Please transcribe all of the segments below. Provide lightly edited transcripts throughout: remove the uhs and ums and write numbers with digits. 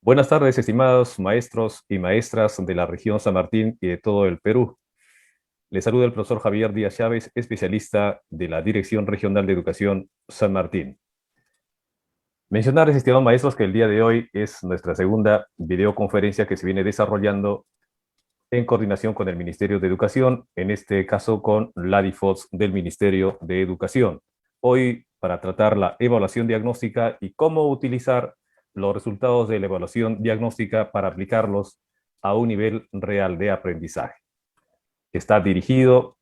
Buenas tardes, estimados maestros y maestras de la región San Martín y de todo el Perú. Les saluda el profesor Javier Díaz Chávez, especialista de la Dirección Regional de Educación San Martín. Mencionarles, estimados maestros, que el día de hoy es nuestra segunda videoconferencia que se viene desarrollando en coordinación con el Ministerio de Educación, en este caso con la DIFOS del Ministerio de Educación. Hoy para tratar la evaluación diagnóstica y cómo utilizar los resultados de la evaluación diagnóstica para aplicarlos a un nivel real de aprendizaje. Está dirigido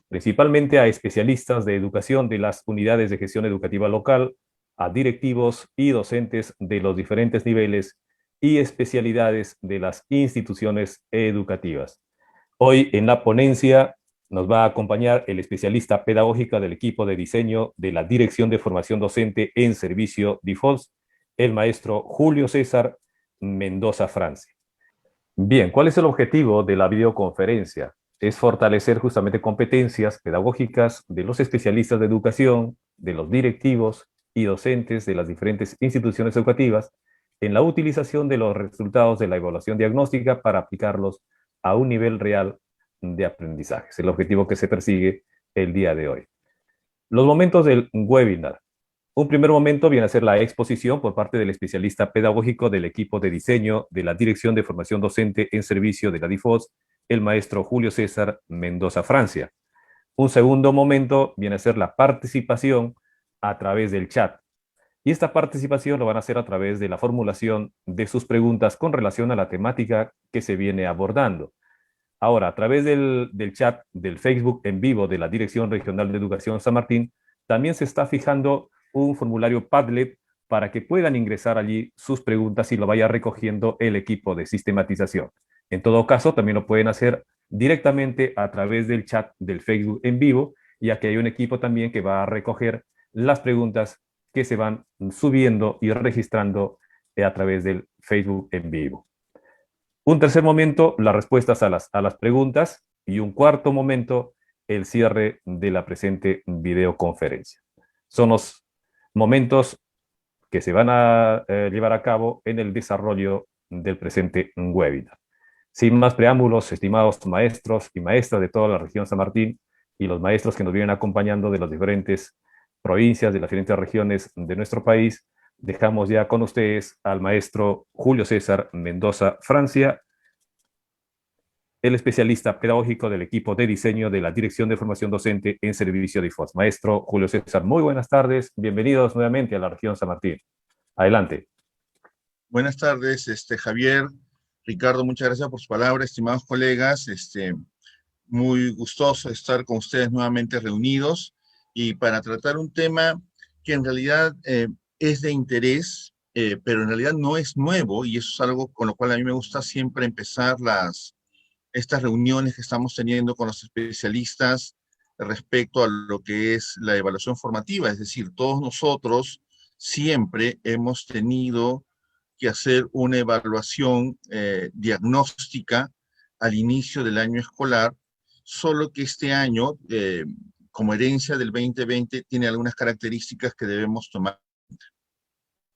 principalmente a especialistas de educación de las unidades de gestión educativa local, a directivos y docentes de los diferentes niveles y especialidades de las instituciones educativas. Hoy en la ponencia nos va a acompañar el especialista pedagógico del equipo de diseño de la Dirección de Formación Docente en Servicio DIFOS, el maestro Julio César Mendoza Francia. Bien, ¿cuál es el objetivo de la videoconferencia? Es fortalecer justamente competencias pedagógicas de los especialistas de educación, de los directivos y docentes de las diferentes instituciones educativas en la utilización de los resultados de la evaluación diagnóstica para aplicarlos a un nivel real de aprendizaje. Es el objetivo que se persigue el día de hoy. Los momentos del webinar. Un primer momento viene a ser la exposición por parte del especialista pedagógico del equipo de diseño de la Dirección de Formación Docente en Servicio de la DIFOS, el maestro Julio César Mendoza Francia. Un segundo momento viene a ser la participación a través del chat. Y esta participación lo van a hacer a través de la formulación de sus preguntas con relación a la temática que se viene abordando. Ahora, a través del chat del Facebook en vivo de la Dirección Regional de Educación San Martín, también se está fijando un formulario Padlet para que puedan ingresar allí sus preguntas y lo vaya recogiendo el equipo de sistematización. En todo caso, también lo pueden hacer directamente a través del chat del Facebook en vivo, ya que hay un equipo también que va a recoger las preguntas que se van subiendo y registrando a través del Facebook en vivo. Un tercer momento, las respuestas a las preguntas. Y un cuarto momento, el cierre de la presente videoconferencia. Son los momentos que se van a llevar a cabo en el desarrollo del presente webinar. Sin más preámbulos, estimados maestros y maestras de toda la región San Martín y los maestros que nos vienen acompañando de las diferentes provincias, de las diferentes regiones de nuestro país, dejamos ya con ustedes al maestro Julio César Mendoza Francia, el especialista pedagógico del equipo de diseño de la Dirección de Formación Docente en Servicio de IFOS. Maestro Julio César, muy buenas tardes, bienvenidos nuevamente a la región San Martín. Adelante. Buenas tardes, Javier, Ricardo, muchas gracias por sus palabras, estimados colegas, muy gustoso estar con ustedes nuevamente reunidos y para tratar un tema que en realidad es de interés, pero en realidad no es nuevo y eso es algo con lo cual a mí me gusta siempre empezar estas reuniones que estamos teniendo con los especialistas respecto a lo que es la evaluación formativa, es decir, todos nosotros siempre hemos tenido que hacer una evaluación diagnóstica al inicio del año escolar, solo que este año, como herencia del 2020, tiene algunas características que debemos tomar,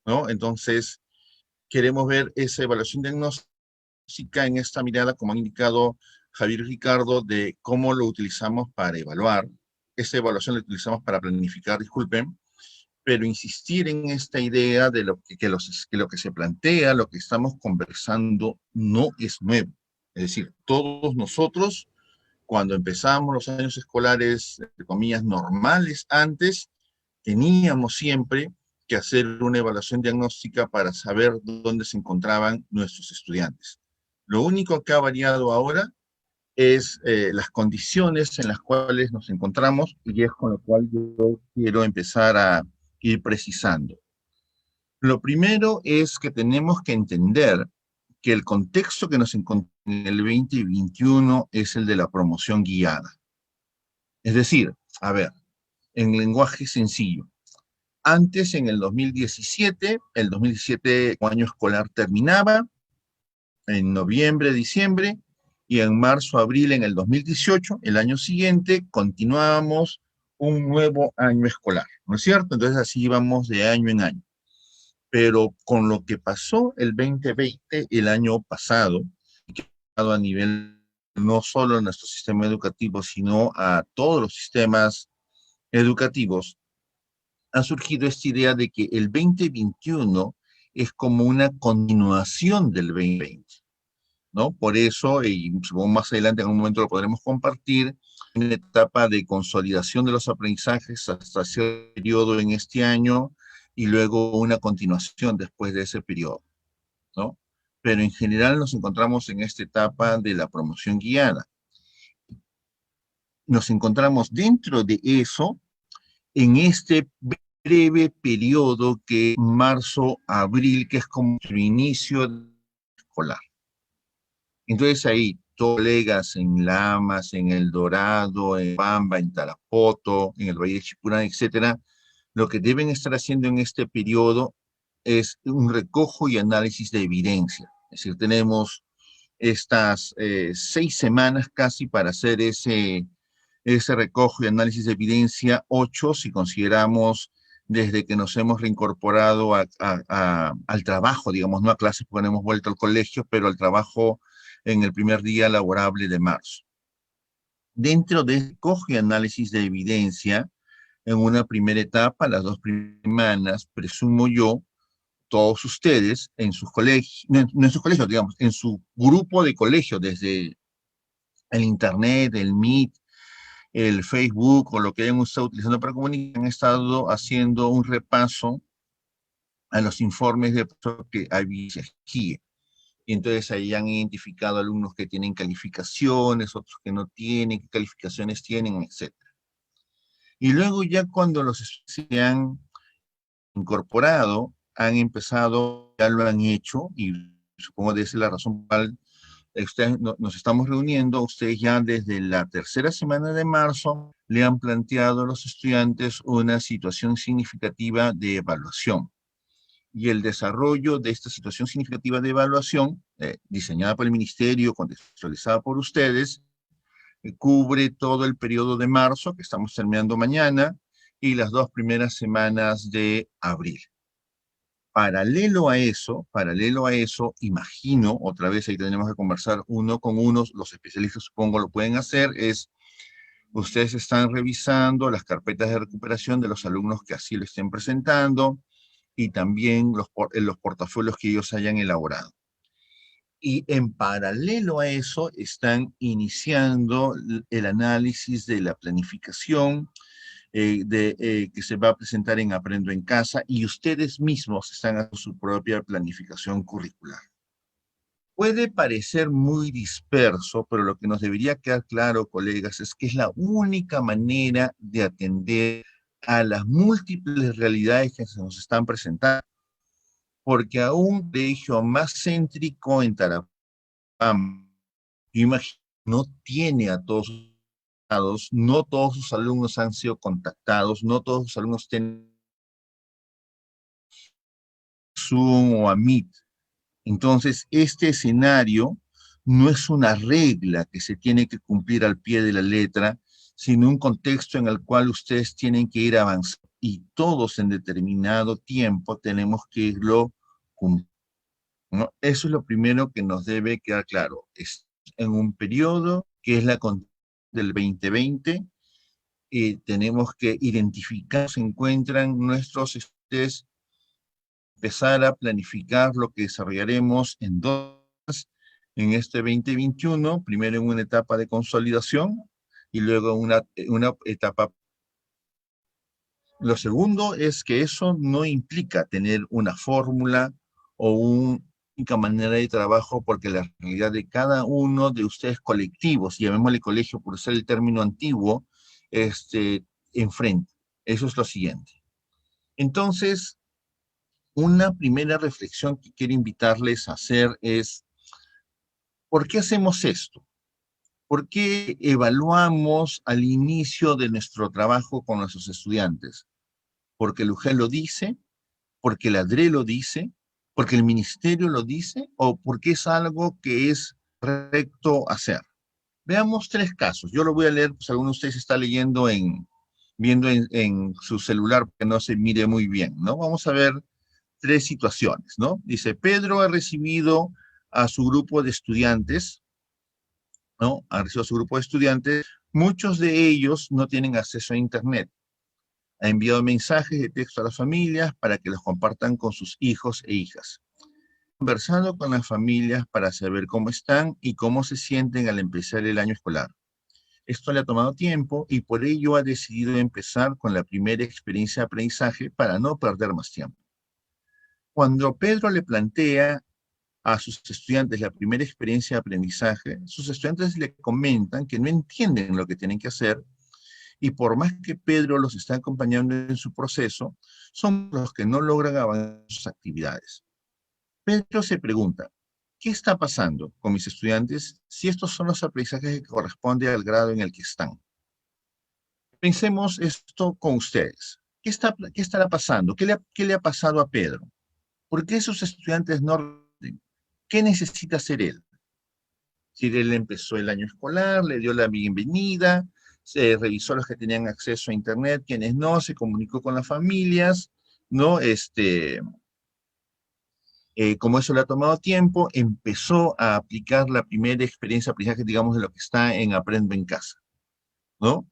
¿no? Entonces, queremos ver esa evaluación diagnóstica en esta mirada, como han indicado Javier y Ricardo, de cómo lo utilizamos para evaluar. Esta evaluación la utilizamos para planificar, disculpen, pero insistir en esta idea de que lo que se plantea, lo que estamos conversando, no es nuevo. Es decir, todos nosotros, cuando empezamos los años escolares, entre comillas, normales antes, teníamos siempre que hacer una evaluación diagnóstica para saber dónde se encontraban nuestros estudiantes. Lo único que ha variado ahora es las condiciones en las cuales nos encontramos y es con lo cual yo quiero empezar a ir precisando. Lo primero es que tenemos que entender que el contexto que nos encontramos en el 2021 es el de la promoción guiada. Es decir, a ver, en lenguaje sencillo, antes en el 2017 el año escolar terminaba, en noviembre, diciembre, y en marzo, abril en el 2018, el año siguiente, continuábamos un nuevo año escolar, ¿no es cierto? Entonces así íbamos de año en año. pero con lo que pasó el 2020, el año pasado, a nivel no solo en nuestro sistema educativo, sino a todos los sistemas educativos, ha surgido esta idea de que el 2021 es como una continuación del 2020, ¿no? Por eso, y supongo más adelante en algún momento lo podremos compartir, una etapa de consolidación de los aprendizajes hasta ese periodo en este año y luego una continuación después de ese periodo, ¿no? Pero en general nos encontramos en esta etapa de la promoción guiada. Nos encontramos dentro de eso en este breve periodo que marzo-abril, que es como su inicio escolar. Entonces ahí, colegas en Lamas, en El Dorado, en Bamba, en Tarapoto, en el Valle de Chipurán, etcétera, lo que deben estar haciendo en este periodo es un recojo y análisis de evidencia. Es decir, tenemos estas 6 semanas casi para hacer ese recojo y análisis de evidencia, 8 si consideramos desde que nos hemos reincorporado al trabajo, digamos, no a clases porque no hemos vuelto al colegio, pero al trabajo en el primer día laborable de marzo. Dentro de ese recojo y análisis de evidencia, en una primera etapa, las 2 primeras semanas, presumo yo, todos ustedes en sus colegios, no en sus colegios, digamos, en su grupo de colegio, desde el Internet, el Meet, el Facebook o lo que hayan estado utilizando para comunicar, han estado haciendo un repaso a los informes de que había aquí. Y entonces ahí han identificado alumnos que tienen calificaciones, otros que no tienen, qué calificaciones tienen, etc. Y luego ya cuando los se han incorporado, han empezado, ya lo han hecho, y supongo que esa es la razón por la cual nos estamos reuniendo. Ustedes ya desde la tercera semana de marzo le han planteado a los estudiantes una situación significativa de evaluación. Y el desarrollo de esta situación significativa de evaluación, diseñada por el ministerio, contextualizada por ustedes, cubre todo el periodo de marzo, que estamos terminando mañana, y las 2 primeras semanas de abril. Paralelo a eso, imagino, otra vez ahí tenemos que conversar uno con uno, los especialistas supongo lo pueden hacer, es ustedes están revisando las carpetas de recuperación de los alumnos que así lo estén presentando y también los portafolios que ellos hayan elaborado. Y en paralelo a eso están iniciando el análisis de la planificación, que se va a presentar en Aprendo en Casa, y ustedes mismos están haciendo su propia planificación curricular. Puede parecer muy disperso, pero lo que nos debería quedar claro, colegas, es que es la única manera de atender a las múltiples realidades que se nos están presentando, porque a un colegio más céntrico en Tarapam, yo imagino, no tiene a todos los, no todos sus alumnos han sido contactados, no todos sus alumnos tienen Zoom o a Meet. Entonces, este escenario no es una regla que se tiene que cumplir al pie de la letra, sino un contexto en el cual ustedes tienen que ir avanzando y todos en determinado tiempo tenemos que irlo cumpliendo, ¿no? Eso es lo primero que nos debe quedar claro. Es en un periodo que es la del 2020, y tenemos que identificar, se encuentran nuestros estudiantes, empezar a planificar lo que desarrollaremos en este 2021, primero en una etapa de consolidación y luego una etapa. Lo segundo es que eso no implica tener una fórmula o una única manera de trabajo, porque la realidad de cada uno de ustedes colectivos, llamémosle colegio por usar el término antiguo, enfrenta. Eso es lo siguiente. Entonces, una primera reflexión que quiero invitarles a hacer es, ¿por qué hacemos esto? ¿Por qué evaluamos al inicio de nuestro trabajo con nuestros estudiantes? ¿Porque el UGEL lo dice? ¿Porque el ADRE lo dice? ¿Porque el ministerio lo dice? ¿O porque es algo que es correcto hacer? Veamos 3 casos. Yo lo voy a leer, pues alguno de ustedes está leyendo viendo en su celular, que no se mire muy bien, ¿no? Vamos a ver tres situaciones, ¿no? Dice, Pedro ha recibido a su grupo de estudiantes, ¿no? Ha recibido a su grupo de estudiantes, muchos de ellos no tienen acceso a Internet. Ha enviado mensajes de texto a las familias para que los compartan con sus hijos e hijas. Conversando con las familias para saber cómo están y cómo se sienten al empezar el año escolar. Esto le ha tomado tiempo y por ello ha decidido empezar con la primera experiencia de aprendizaje para no perder más tiempo. Cuando Pedro le plantea a sus estudiantes la primera experiencia de aprendizaje, sus estudiantes le comentan que no entienden lo que tienen que hacer y por más que Pedro los está acompañando en su proceso, son los que no logran avanzar en sus actividades. Pedro se pregunta, ¿qué está pasando con mis estudiantes si estos son los aprendizajes que corresponden al grado en el que están? Pensemos esto con ustedes. ¿Qué estará pasando? ¿Qué le ha pasado a Pedro? ¿Por qué sus estudiantes no rinden? ¿Qué necesita hacer él? Si él empezó el año escolar, le dio la bienvenida, se revisó los que tenían acceso a Internet, quienes no, se comunicó con las familias, ¿no? Como eso le ha tomado tiempo, empezó a aplicar la primera experiencia de aprendizaje, digamos, de lo que está en Aprendo en Casa, ¿no?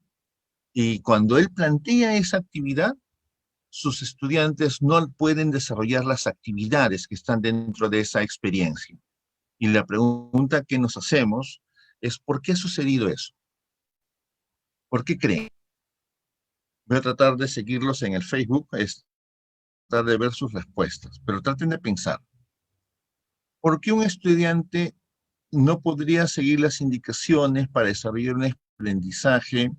Y cuando él plantea esa actividad, sus estudiantes no pueden desarrollar las actividades que están dentro de esa experiencia. Y la pregunta que nos hacemos es, ¿por qué ha sucedido eso? ¿Por qué creen? Voy a tratar de seguirlos en el Facebook, tratar de ver sus respuestas, pero traten de pensar, ¿por qué un estudiante no podría seguir las indicaciones para desarrollar un aprendizaje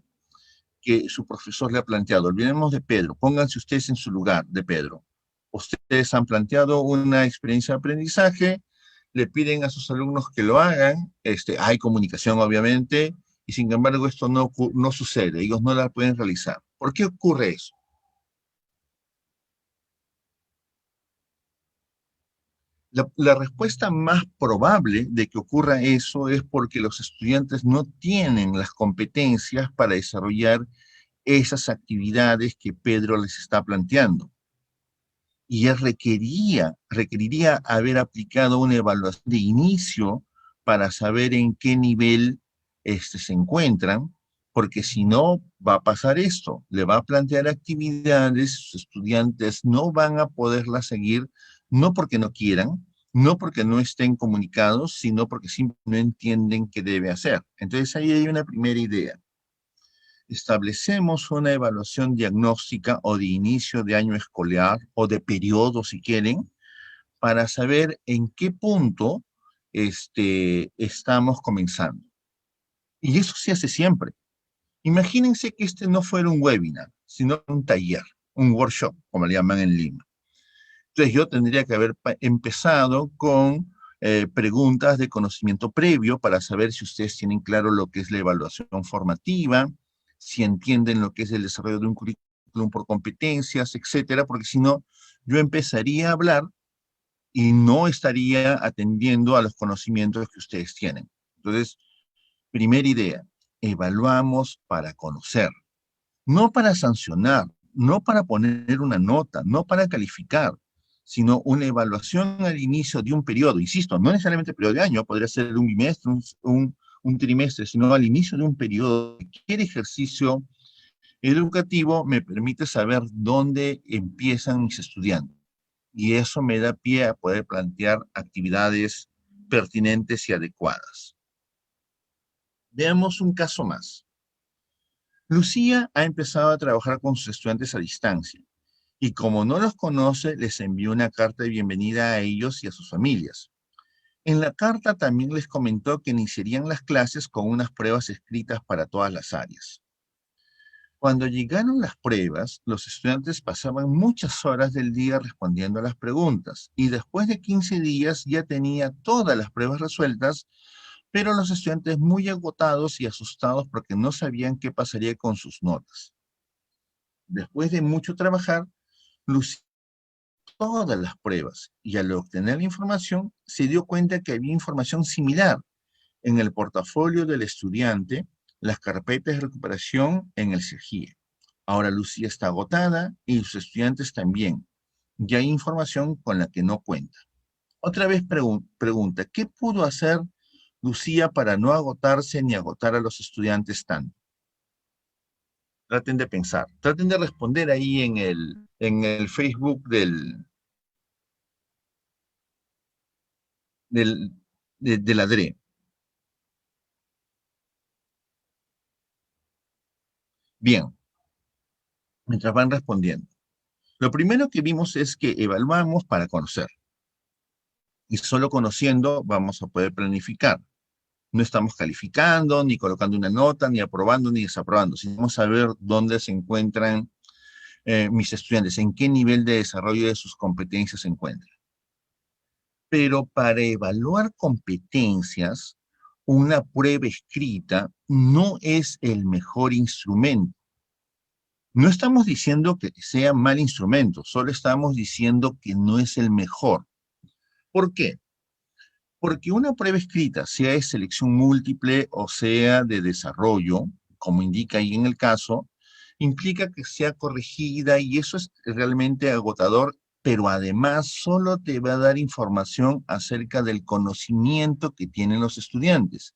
que su profesor le ha planteado? Olvidemos de Pedro, pónganse ustedes en su lugar de Pedro. Ustedes han planteado una experiencia de aprendizaje, le piden a sus alumnos que lo hagan, hay comunicación obviamente, y sin embargo esto no sucede, ellos no la pueden realizar. ¿Por qué ocurre eso? La respuesta más probable de que ocurra eso es porque los estudiantes no tienen las competencias para desarrollar esas actividades que Pedro les está planteando. Y él requeriría haber aplicado una evaluación de inicio para saber en qué nivel se encuentran, porque si no, va a pasar esto, le va a plantear actividades, sus estudiantes no van a poderlas seguir, no porque no quieran, no porque no estén comunicados, sino porque simplemente no entienden qué debe hacer. Entonces ahí hay una primera idea. Establecemos una evaluación diagnóstica o de inicio de año escolar o de periodo, si quieren, para saber en qué punto estamos comenzando. Y eso se hace siempre. Imagínense que este no fuera un webinar, sino un taller, un workshop, como le llaman en Lima. Entonces yo tendría que haber empezado con preguntas de conocimiento previo para saber si ustedes tienen claro lo que es la evaluación formativa, si entienden lo que es el desarrollo de un currículum por competencias, etcétera, porque si no, yo empezaría a hablar y no estaría atendiendo a los conocimientos que ustedes tienen. Entonces, primera idea, evaluamos para conocer, no para sancionar, no para poner una nota, no para calificar, sino una evaluación al inicio de un periodo. Insisto, no necesariamente periodo de año, podría ser un bimestre, un trimestre, sino al inicio de un periodo. Cualquier ejercicio educativo me permite saber dónde empiezan mis estudiantes. Y eso me da pie a poder plantear actividades pertinentes y adecuadas. Veamos un caso más. Lucía ha empezado a trabajar con sus estudiantes a distancia y como no los conoce, les envió una carta de bienvenida a ellos y a sus familias. En la carta también les comentó que iniciarían las clases con unas pruebas escritas para todas las áreas. Cuando llegaron las pruebas, los estudiantes pasaban muchas horas del día respondiendo a las preguntas y después de 15 días ya tenía todas las pruebas resueltas, pero los estudiantes muy agotados y asustados porque no sabían qué pasaría con sus notas. Después de mucho trabajar, Lucía todas las pruebas y al obtener la información se dio cuenta que había información similar en el portafolio del estudiante, las carpetas de recuperación en el CEGIE. Ahora Lucía está agotada y sus estudiantes también. y hay información con la que no cuenta. Otra vez pregunta, ¿qué pudo hacer Lucía para no agotarse ni agotar a los estudiantes tanto? Traten de pensar, traten de responder ahí en el Facebook del, de la DRE. Bien, mientras van respondiendo. Lo primero que vimos es que evaluamos para conocer. Y solo conociendo vamos a poder planificar. No estamos calificando, ni colocando una nota, ni aprobando, ni desaprobando, sino vamos a ver dónde se encuentran mis estudiantes, en qué nivel de desarrollo de sus competencias se encuentran. Pero para evaluar competencias, una prueba escrita no es el mejor instrumento. No estamos diciendo que sea mal instrumento, solo estamos diciendo que no es el mejor. ¿Por qué? Porque una prueba escrita, sea de selección múltiple o sea de desarrollo, como indica ahí en el caso, implica que sea corregida y eso es realmente agotador, pero además solo te va a dar información acerca del conocimiento que tienen los estudiantes.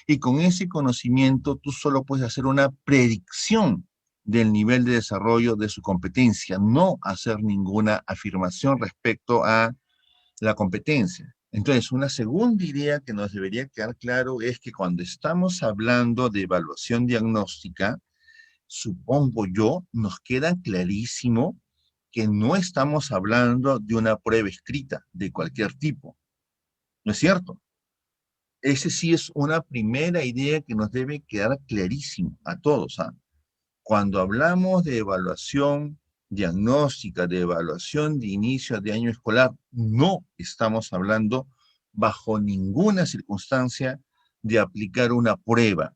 Y con ese conocimiento tú solo puedes hacer una predicción del nivel de desarrollo de su competencia, no hacer ninguna afirmación respecto a la competencia. Entonces, una segunda idea que nos debería quedar claro es que cuando estamos hablando de evaluación diagnóstica, supongo yo, nos queda clarísimo que no estamos hablando de una prueba escrita de cualquier tipo. ¿No es cierto? Ese sí es una primera idea que nos debe quedar clarísimo a todos, ¿ah? Cuando hablamos de evaluación diagnóstica, de evaluación de inicio de año escolar, no estamos hablando bajo ninguna circunstancia de aplicar una prueba,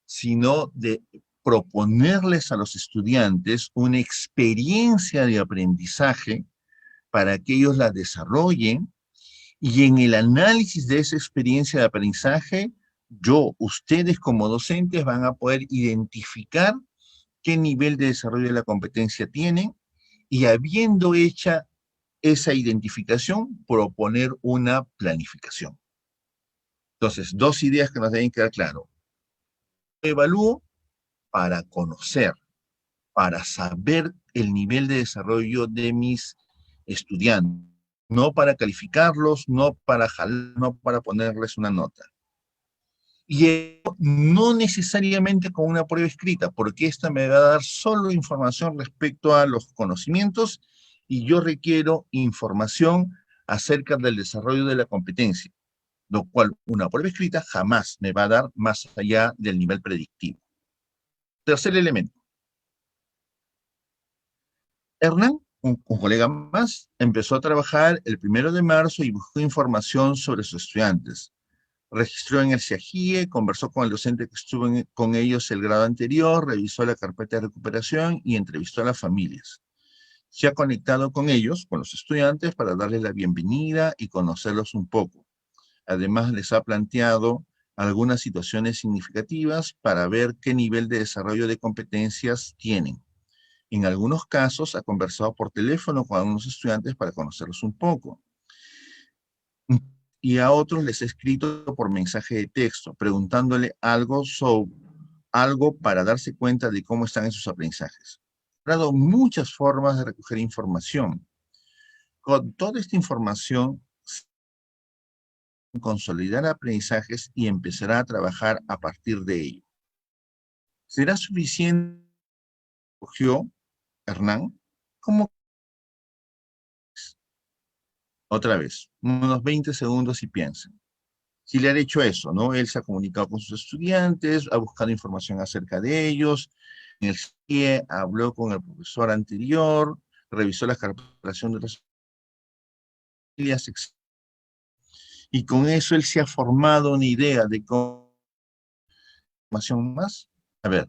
sino de proponerles a los estudiantes una experiencia de aprendizaje para que ellos la desarrollen y en el análisis de esa experiencia de aprendizaje, ustedes como docentes van a poder identificar qué nivel de desarrollo de la competencia tienen y habiendo hecha esa identificación, proponer una planificación. Entonces, dos ideas que nos deben quedar claro. Evalúo para conocer, para saber el nivel de desarrollo de mis estudiantes, no para calificarlos, no para jalar, no para ponerles una nota. Y no necesariamente con una prueba escrita, porque esta me va a dar solo información respecto a los conocimientos y yo requiero información acerca del desarrollo de la competencia, lo cual una prueba escrita jamás me va a dar más allá del nivel predictivo. Tercer elemento. Hernán, un colega más, empezó a trabajar el 1 de marzo y buscó información sobre sus estudiantes. Registró en el CIAGIE, conversó con el docente que estuvo con ellos el grado anterior, revisó la carpeta de recuperación y entrevistó a las familias. Se ha conectado con ellos, con los estudiantes, para darles la bienvenida y conocerlos un poco. Además, les ha planteado algunas situaciones significativas para ver qué nivel de desarrollo de competencias tienen. En algunos casos, ha conversado por teléfono con algunos estudiantes para conocerlos un poco. Y a otros les he escrito por mensaje de texto, preguntándole algo para darse cuenta de cómo están en sus aprendizajes. He dado muchas formas de recoger información. Con toda esta información, consolidar aprendizajes y empezará a trabajar a partir de ello. ¿Será suficiente? Cogió Hernán, como otra vez, unos 20 segundos y piensen. Si le han hecho eso, ¿no? Él se ha comunicado con sus estudiantes, ha buscado información acerca de ellos, en el CIE habló con el profesor anterior, revisó la carpetación de las familias, y con eso él se ha formado una idea de cómo información más. A ver,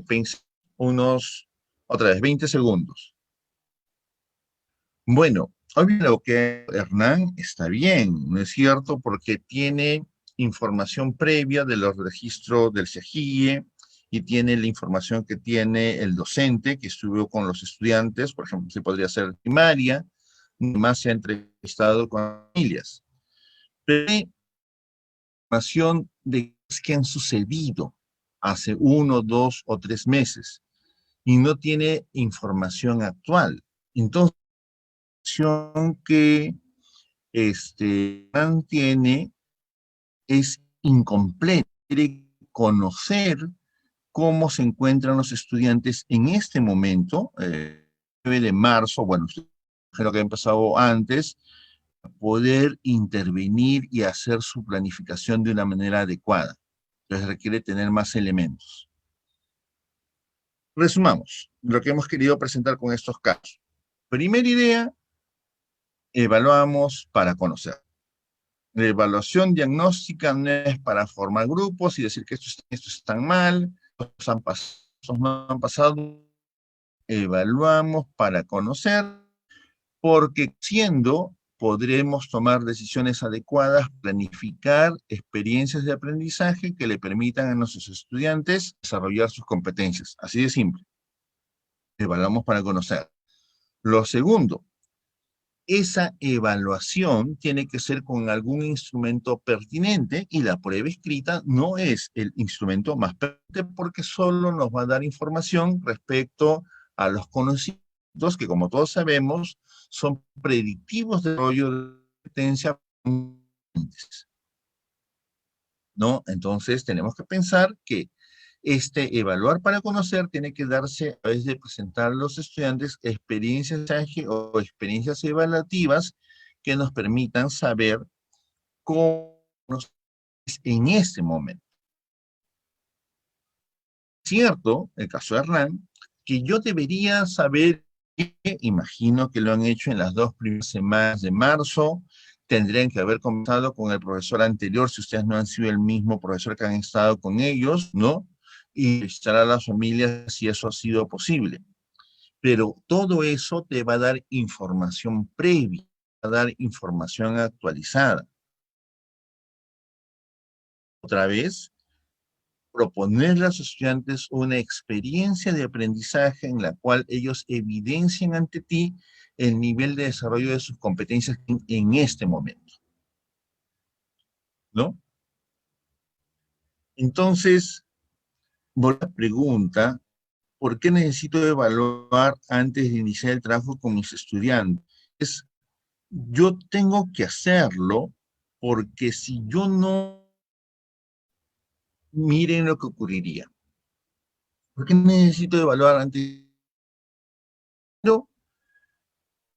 pensé otra vez, 20 segundos. Bueno, obvio lo que Hernán está bien, ¿no es cierto? Porque tiene información previa de los registros del CIAGIE y tiene la información que tiene el docente que estuvo con los estudiantes, por ejemplo, se podría hacer primaria, más se ha entrevistado con familias. Pero hay información de cosas que han sucedido hace 1, 2 o 3 meses y no tiene información actual. Entonces, la información que mantiene es incompleta. Quiere conocer cómo se encuentran los estudiantes en este momento, 9 de marzo, bueno, creo que ha empezado antes, poder intervenir y hacer su planificación de una manera adecuada. Entonces requiere tener más elementos. Resumamos lo que hemos querido presentar con estos casos. Primera idea, evaluamos para conocer. La evaluación diagnóstica no es para formar grupos y decir que estos están mal, estos no han pasado. Evaluamos para conocer, porque siendo podremos tomar decisiones adecuadas, planificar experiencias de aprendizaje que le permitan a nuestros estudiantes desarrollar sus competencias. Así de simple. Evaluamos para conocer. Lo segundo, esa evaluación tiene que ser con algún instrumento pertinente y la prueba escrita no es el instrumento más pertinente porque solo nos va a dar información respecto a los conocimientos que, como todos sabemos, son predictivos de desarrollo de competencia, ¿no? Entonces tenemos que pensar que evaluar para conocer tiene que darse a través de presentar a los estudiantes experiencias o experiencias evaluativas que nos permitan saber cómo nos es en este momento. Cierto, el caso de Hernán, que yo debería saber, imagino que lo han hecho en las 2 primeras semanas de marzo, tendrían que haber conversado con el profesor anterior, si ustedes no han sido el mismo profesor que han estado con ellos, ¿no? Y visitar a las familias si eso ha sido posible. Pero todo eso te va a dar información previa, va a dar información actualizada. Otra vez, proponerle a los estudiantes una experiencia de aprendizaje en la cual ellos evidencien ante ti el nivel de desarrollo de sus competencias en este momento, ¿no? Entonces, volver a la pregunta, ¿por qué necesito evaluar antes de iniciar el trabajo con mis estudiantes? Yo tengo que hacerlo porque si yo no, miren lo que ocurriría. ¿Por qué necesito evaluar antes? Pero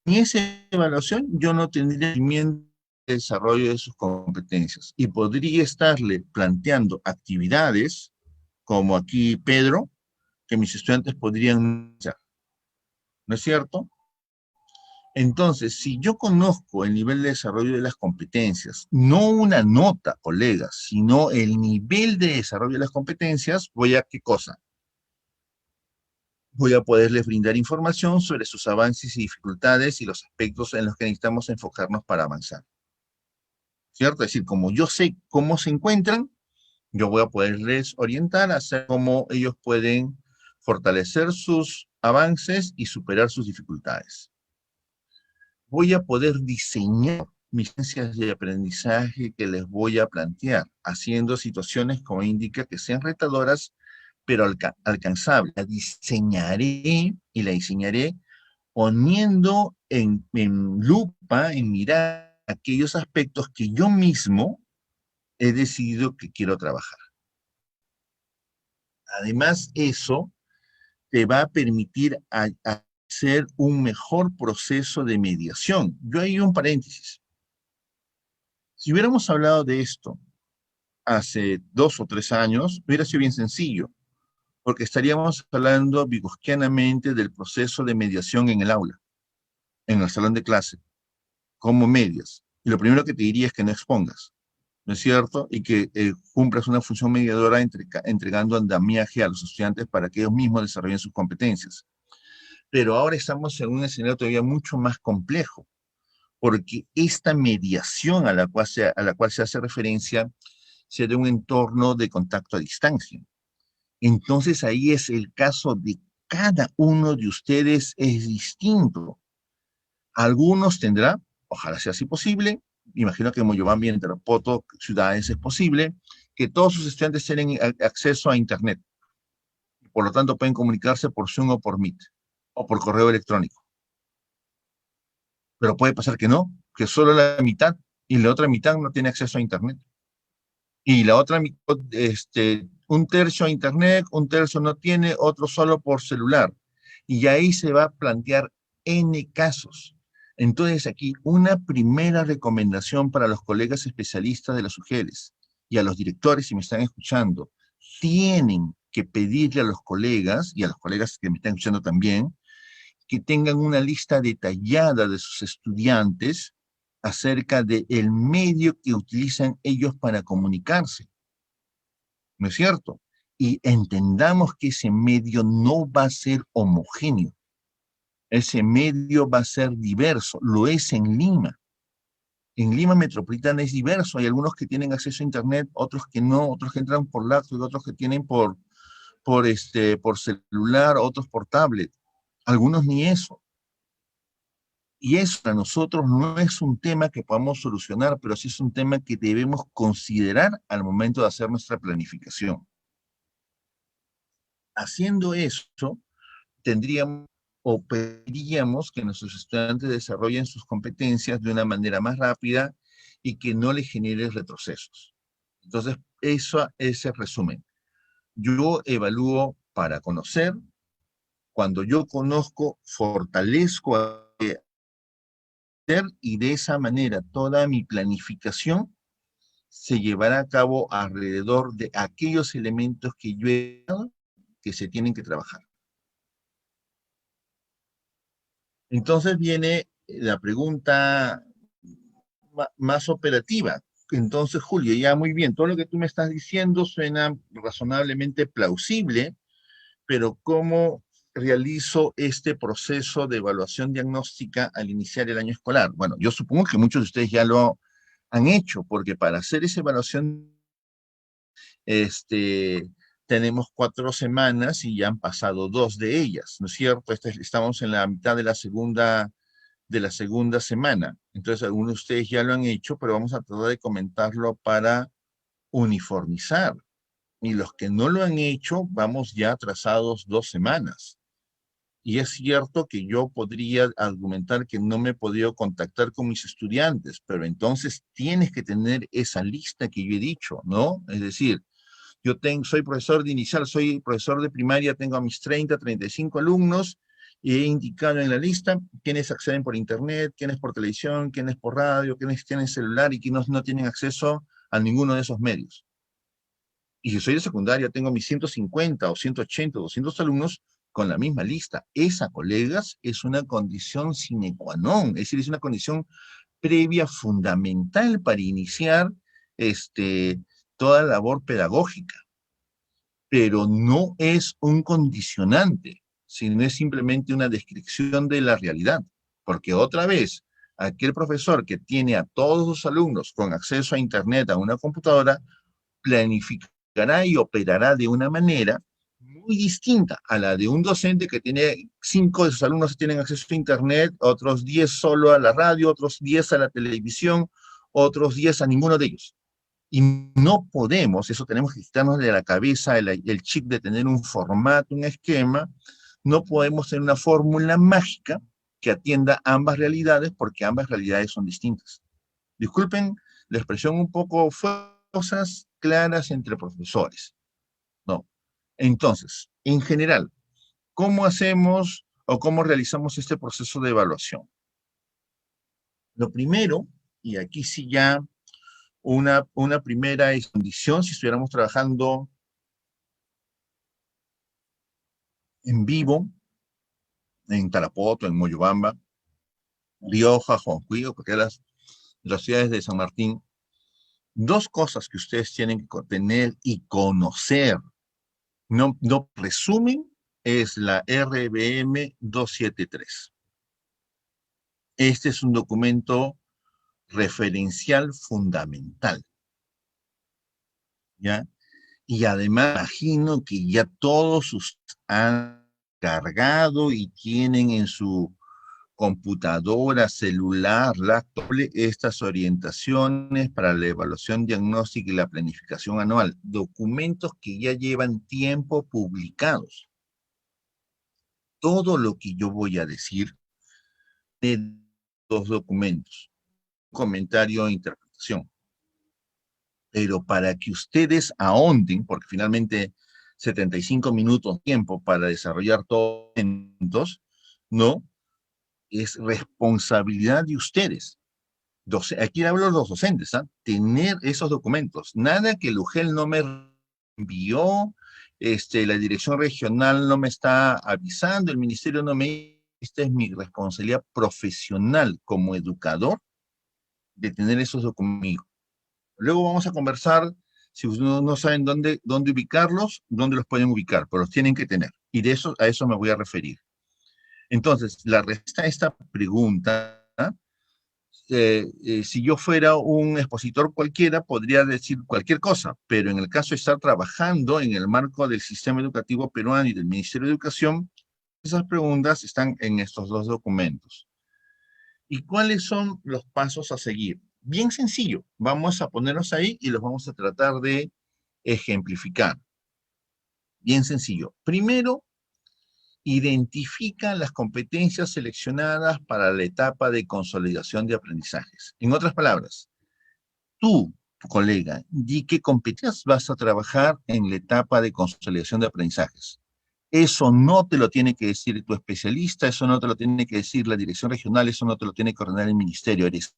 en esa evaluación yo no tendría el desarrollo de sus competencias y podría estarle planteando actividades, como aquí Pedro, que mis estudiantes podrían hacer, ¿no es cierto? Entonces, si yo conozco el nivel de desarrollo de las competencias, no una nota, colegas, sino el nivel de desarrollo de las competencias, voy a ¿qué cosa? Voy a poderles brindar información sobre sus avances y dificultades y los aspectos en los que necesitamos enfocarnos para avanzar. ¿Cierto? Es decir, como yo sé cómo se encuentran, yo voy a poderles orientar hacia cómo ellos pueden fortalecer sus avances y superar sus dificultades. Voy a poder diseñar mis ciencias de aprendizaje que les voy a plantear, haciendo situaciones, como indica, que sean retadoras, pero alcanzables. La diseñaré y la diseñaré poniendo en lupa, en mirar aquellos aspectos que yo mismo he decidido que quiero trabajar. Además, eso te va a permitir hacer un mejor proceso de mediación. Yo hay un paréntesis. Si hubiéramos hablado de esto hace 2 o 3 años, hubiera sido bien sencillo, porque estaríamos hablando vigosquianamente del proceso de mediación en el aula, en el salón de clase, como medias. Y lo primero que te diría es que no expongas, ¿no es cierto? Y que cumplas una función mediadora entregando andamiaje a los estudiantes para que ellos mismos desarrollen sus competencias. Pero ahora estamos en un escenario todavía mucho más complejo, porque esta mediación a la cual se hace referencia se da un entorno de contacto a distancia. Entonces ahí es el caso de cada uno de ustedes es distinto. Algunos tendrá, ojalá sea así posible, imagino que en Moyobamba y en Tarapoto, ciudades, es posible, que todos sus estudiantes tienen acceso a Internet. Por lo tanto, pueden comunicarse por Zoom o por Meet, o por correo electrónico. Pero puede pasar que no, que solo la mitad, y la otra mitad no tiene acceso a Internet. Y la otra mitad, un tercio a Internet, un tercio no tiene, otro solo por celular. Y ahí se va a plantear N casos. Entonces aquí una primera recomendación para los colegas especialistas de las UGELes y a los directores, si me están escuchando, tienen que pedirle a los colegas y a los colegas que me están escuchando también, que tengan una lista detallada de sus estudiantes acerca del medio que utilizan ellos para comunicarse, ¿no es cierto? Y entendamos que ese medio no va a ser homogéneo, ese medio va a ser diverso, lo es en Lima. En Lima Metropolitana es diverso, hay algunos que tienen acceso a Internet, otros que no, otros que entran por laptop, otros que tienen por celular, otros por tablet, algunos ni eso. Y eso para nosotros no es un tema que podamos solucionar, pero sí es un tema que debemos considerar al momento de hacer nuestra planificación. Haciendo eso, tendríamos o pediríamos que nuestros estudiantes desarrollen sus competencias de una manera más rápida y que no les genere retrocesos. Entonces, eso es el resumen. Yo evalúo para conocer. Cuando yo conozco, fortalezco y de esa manera toda mi planificación se llevará a cabo alrededor de aquellos elementos que yo he dado que se tienen que trabajar. Entonces viene la pregunta más operativa. Entonces, Julio, ya muy bien, todo lo que tú me estás diciendo suena razonablemente plausible, pero ¿cómo realizo este proceso de evaluación diagnóstica al iniciar el año escolar? Bueno, yo supongo que muchos de ustedes ya lo han hecho, porque para hacer esa evaluación, este, tenemos 4 semanas y ya han pasado 2 de ellas, ¿no es cierto? Estamos en la mitad de la segunda semana. Entonces, algunos de ustedes ya lo han hecho, pero vamos a tratar de comentarlo para uniformizar. Y los que no lo han hecho, vamos ya atrasados 2 semanas. Y es cierto que yo podría argumentar que no me he podido contactar con mis estudiantes, pero entonces tienes que tener esa lista que yo he dicho, ¿no? Es decir, soy profesor de inicial, soy profesor de primaria, tengo a mis 35 alumnos, y he indicado en la lista quiénes acceden por internet, quiénes por televisión, quiénes por radio, quiénes tienen celular y quiénes no tienen acceso a ninguno de esos medios. Y si soy de secundaria, tengo mis 150 o 180 o 200 alumnos con la misma lista. Esa, colegas, es una condición sine qua non, es decir, es una condición previa fundamental para iniciar toda labor pedagógica, pero no es un condicionante, sino es simplemente una descripción de la realidad, porque otra vez, aquel profesor que tiene a todos sus alumnos con acceso a Internet, a una computadora, planificará y operará de una manera muy distinta a la de un docente que tiene 5 de sus alumnos que tienen acceso a Internet, otros 10 solo a la radio, otros 10 a la televisión, otros 10 a ninguno de ellos. Y no podemos, eso tenemos que quitarnos de la cabeza el chip de tener un formato, un esquema, no podemos tener una fórmula mágica que atienda ambas realidades porque ambas realidades son distintas. Disculpen la expresión un poco cosas claras entre profesores. No. Entonces, en general, ¿cómo hacemos o cómo realizamos este proceso de evaluación? Lo primero, y aquí sí ya una primera condición, si estuviéramos trabajando en vivo, en Tarapoto, en Moyobamba, Rioja, Huancuyo, porque las ciudades de San Martín, dos cosas que ustedes tienen que tener y conocer, no resumen, es la RBM 273. Este es un documento referencial fundamental, ¿ya? Y además imagino que ya todos ustedes han cargado y tienen en su computadora, celular, laptop, estas orientaciones para la evaluación diagnóstica y la planificación anual, documentos que ya llevan tiempo publicados. Todo lo que yo voy a decir de los documentos, comentario e interpretación. Pero para que ustedes ahonden, porque finalmente 75 minutos de tiempo para desarrollar todos los documentos, ¿no? Es responsabilidad de ustedes. Aquí hablo de los docentes, ¿ah? Tener esos documentos. Nada que el UGEL no me envió, la dirección regional no me está avisando, el ministerio no me... Esta es mi responsabilidad profesional como educador de tener esos documentos. Luego vamos a conversar, si ustedes no saben dónde ubicarlos, dónde los pueden ubicar, pero los tienen que tener. Y a eso me voy a referir. Entonces, la respuesta a esta pregunta, si yo fuera un expositor cualquiera, podría decir cualquier cosa, pero en el caso de estar trabajando en el marco del sistema educativo peruano y del Ministerio de Educación, esas preguntas están en estos dos documentos. ¿Y cuáles son los pasos a seguir? Bien sencillo, vamos a ponerlos ahí y los vamos a tratar de ejemplificar. Bien sencillo. Primero, identifica las competencias seleccionadas para la etapa de consolidación de aprendizajes. En otras palabras, tú, tu colega, di qué competencias vas a trabajar en la etapa de consolidación de aprendizajes. Eso no te lo tiene que decir tu especialista, eso no te lo tiene que decir la dirección regional, eso no te lo tiene que ordenar el ministerio. Eres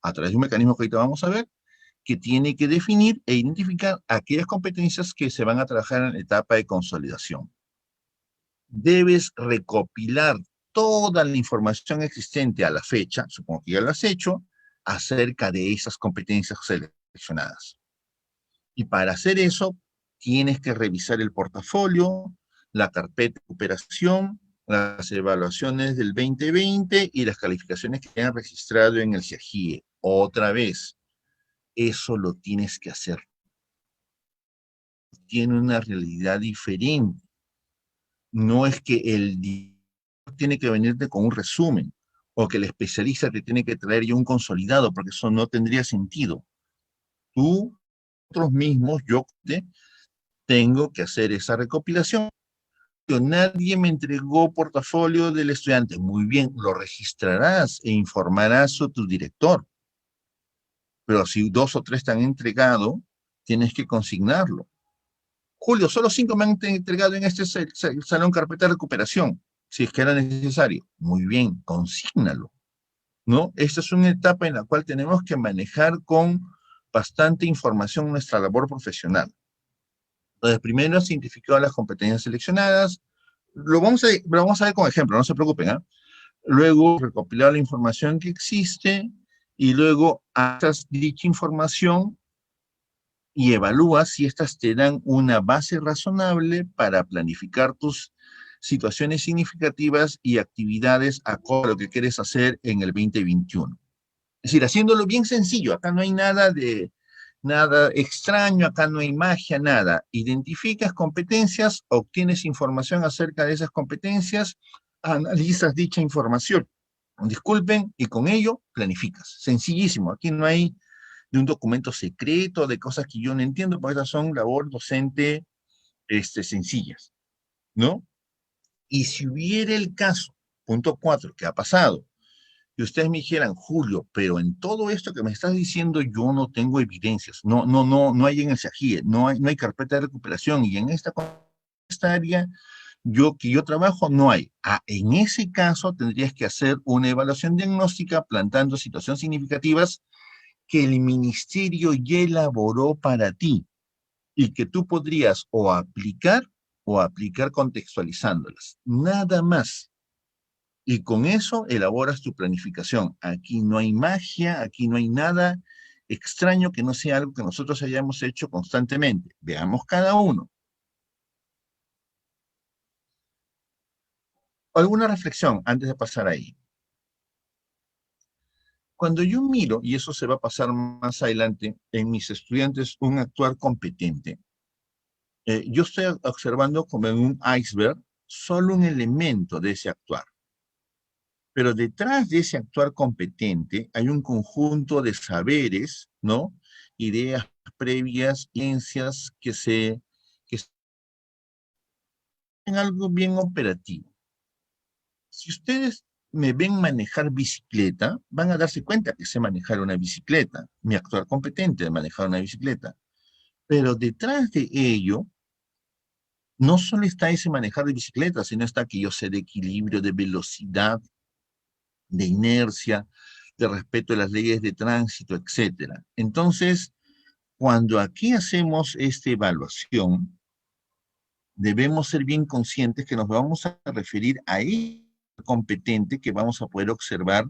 a través de un mecanismo que ahorita vamos a ver, que tiene que definir e identificar aquellas competencias que se van a trabajar en la etapa de consolidación. Debes recopilar toda la información existente a la fecha, supongo que ya lo has hecho, acerca de esas competencias seleccionadas. Y para hacer eso, tienes que revisar el portafolio, la carpeta de operación, las evaluaciones del 2020 y las calificaciones que hayan registrado en el CIAGIE. Otra vez, eso lo tienes que hacer. Tiene una realidad diferente. No es que el director tiene que venirte con un resumen, o que el especialista te tiene que traer ya un consolidado, porque eso no tendría sentido. Tú, nosotros mismos, yo tengo que hacer esa recopilación. Nadie me entregó portafolio del estudiante. Muy bien, lo registrarás e informarás a tu director. Pero si 2 o 3 te han entregado, tienes que consignarlo. Julio, solo 5 me han entregado en este salón carpeta de recuperación, si es que era necesario. Muy bien, consígnalo, ¿no? Esta es una etapa en la cual tenemos que manejar con bastante información nuestra labor profesional. Entonces, primero se identificó las competencias seleccionadas, lo vamos a ver con ejemplo, no se preocupen, ¿eh? Luego, recopilar la información que existe y luego haces dicha información y evalúa si estas te dan una base razonable para planificar tus situaciones significativas y actividades acorde a lo que quieres hacer en el 2021. Es decir, haciéndolo bien sencillo, acá no hay nada extraño, acá no hay magia, nada. Identificas competencias, obtienes información acerca de esas competencias, analizas dicha información. Disculpen, y con ello planificas. Sencillísimo, aquí no hay de un documento secreto, de cosas que yo no entiendo, porque estas son labor docente sencillas, ¿no? Y si hubiera el caso, punto 4, que ha pasado, y ustedes me dijeran, Julio, pero en todo esto que me estás diciendo yo no tengo evidencias, no hay en el SAGIE, no hay carpeta de recuperación, y en esta área que yo trabajo no hay. En ese caso tendrías que hacer una evaluación diagnóstica plantando situaciones significativas que el ministerio ya elaboró para ti y que tú podrías o aplicar contextualizándolas. Nada más. Y con eso elaboras tu planificación. Aquí no hay magia, aquí no hay nada extraño que no sea algo que nosotros hayamos hecho constantemente. Veamos cada uno. ¿Alguna reflexión antes de pasar ahí? Cuando yo miro, y eso se va a pasar más adelante, en mis estudiantes un actuar competente, yo estoy observando como en un iceberg solo un elemento de ese actuar. Pero detrás de ese actuar competente hay un conjunto de saberes, ¿no? Ideas previas, ciencias que en algo bien operativo. Si ustedes me ven manejar bicicleta, van a darse cuenta que sé manejar una bicicleta, mi actuar competente de manejar una bicicleta. Pero detrás de ello, no solo está ese manejar de bicicleta, sino está que yo sé de equilibrio, de velocidad, de inercia, de respeto a las leyes de tránsito, etcétera. Entonces, cuando aquí hacemos esta evaluación, debemos ser bien conscientes que nos vamos a referir a el competente que vamos a poder observar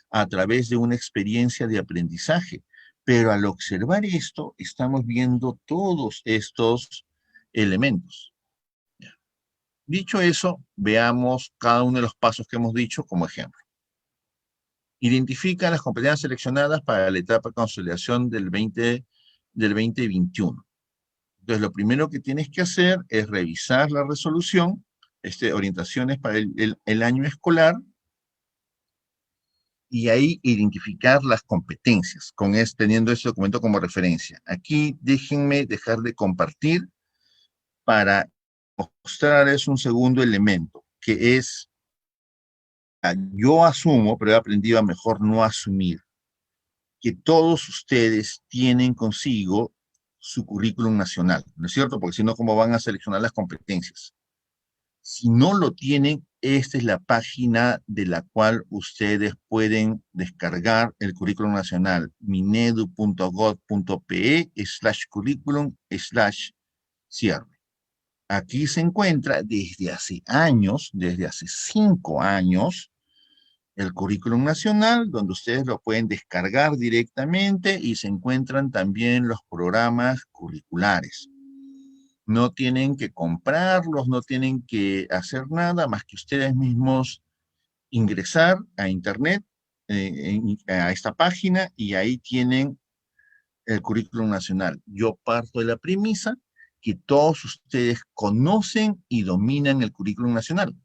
a través de una experiencia de aprendizaje. Pero al observar esto, estamos viendo todos estos elementos. Dicho eso, veamos cada uno de los pasos que hemos dicho como ejemplo. Identifica las competencias seleccionadas para la etapa de consolidación del 2021. Entonces, lo primero que tienes que hacer es revisar la resolución, orientaciones para el año escolar, y ahí identificar las competencias, teniendo ese documento como referencia. Aquí déjenme dejar de compartir para mostrarles un segundo elemento, que es, yo asumo, pero he aprendido a mejor no asumir, que todos ustedes tienen consigo su currículum nacional, ¿no es cierto? Porque si no, ¿cómo van a seleccionar las competencias? Si no lo tienen, esta es la página de la cual ustedes pueden descargar el currículum nacional, minedu.gov.pe/curriculum/cierre. Aquí se encuentra desde hace años, desde hace 5 años, el currículum nacional, donde ustedes lo pueden descargar directamente y se encuentran también los programas curriculares. No tienen que comprarlos, no tienen que hacer nada más que ustedes mismos ingresar a internet, a esta página, y ahí tienen el currículum nacional. Yo parto de la premisa que todos ustedes conocen y dominan el currículum nacional,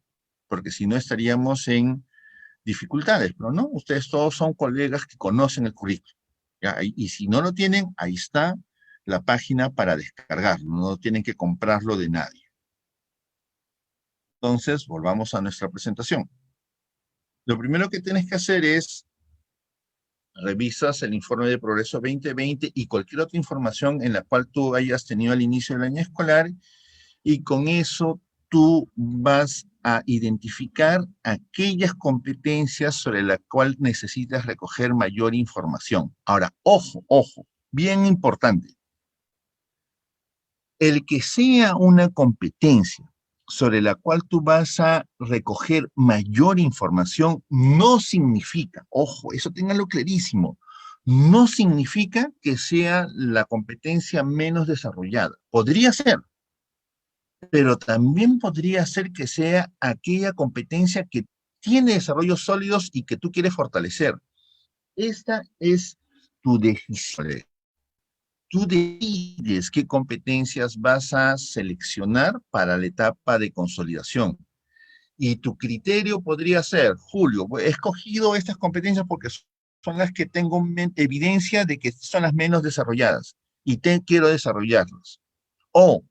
porque si no estaríamos en dificultades, pero no, ustedes todos son colegas que conocen el currículum. ¿Ya? Y si no lo tienen, ahí está la página para descargarlo, no tienen que comprarlo de nadie. Entonces, volvamos a nuestra presentación. Lo primero que tienes que hacer es, revisas el informe de progreso 2020 y cualquier otra información en la cual tú hayas tenido al inicio del año escolar, y con eso tú vas a identificar aquellas competencias sobre las cuales necesitas recoger mayor información. Ahora, ojo, ojo, bien importante. El que sea una competencia sobre la cual tú vas a recoger mayor información no significa, ojo, eso ténganlo clarísimo, no significa que sea la competencia menos desarrollada. Podría ser, pero también podría ser que sea aquella competencia que tiene desarrollos sólidos y que tú quieres fortalecer. Esta es tu decisión. Tú decides qué competencias vas a seleccionar para la etapa de consolidación. Y tu criterio podría ser, Julio, he escogido estas competencias porque son las que tengo evidencia de que son las menos desarrolladas y quiero desarrollarlas. O,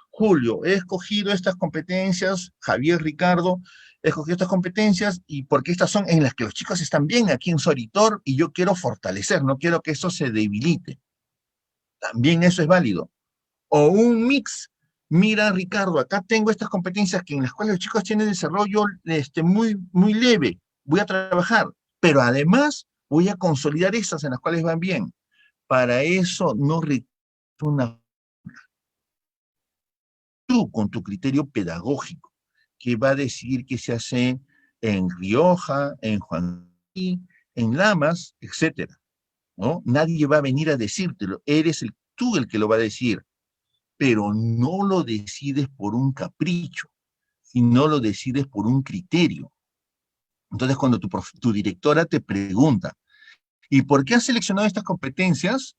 Julio, he escogido estas competencias, Javier, Ricardo, he escogido estas competencias y porque estas son en las que los chicos están bien aquí en Soritor y yo quiero fortalecer, no quiero que eso se debilite. También eso es válido. O un mix. Mira, Ricardo, acá tengo estas competencias que en las cuales los chicos tienen desarrollo muy, muy leve. Voy a trabajar, pero además voy a consolidar esas en las cuales van bien. Para eso no requiere una tú con tu criterio pedagógico, que va a decidir qué se hace en Rioja, en Juaní, en Lamas, etcétera, ¿no? Nadie va a venir a decírtelo, eres tú el que lo va a decir, pero no lo decides por un capricho, sino lo decides por un criterio. Entonces, cuando tu directora te pregunta, ¿y por qué has seleccionado estas competencias?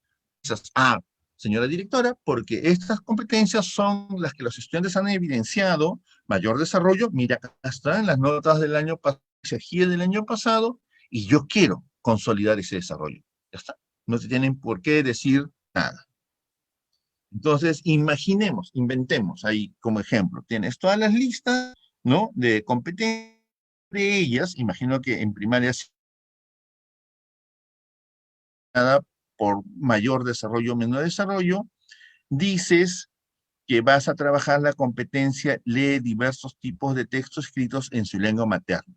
señora directora, porque estas competencias son las que los estudiantes han evidenciado mayor desarrollo. Mira, acá están las notas del año pasado, del año pasado, y yo quiero consolidar ese desarrollo. Ya está. No te tienen por qué decir nada. Entonces, imaginemos, inventemos ahí como ejemplo. Tienes todas las listas, ¿no? De competencias de ellas. Imagino que en primaria nada por mayor desarrollo o menor desarrollo. Dices que vas a trabajar la competencia, lee diversos tipos de textos escritos en su lengua materna.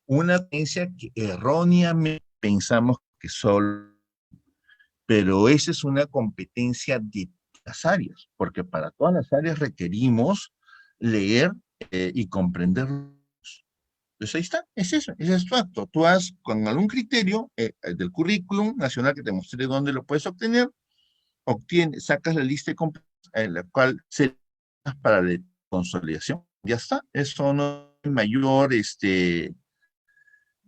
Una competencia que erróneamente pensamos que solo, pero esa es una competencia de las áreas, porque para todas las áreas requerimos leer y comprender. Entonces ahí está, es eso, ese es tu acto. Tú has, con algún criterio del currículum nacional que te mostré dónde lo puedes obtener, sacas la lista de competencias en la cual se para la consolidación. Ya está, eso no es mayor,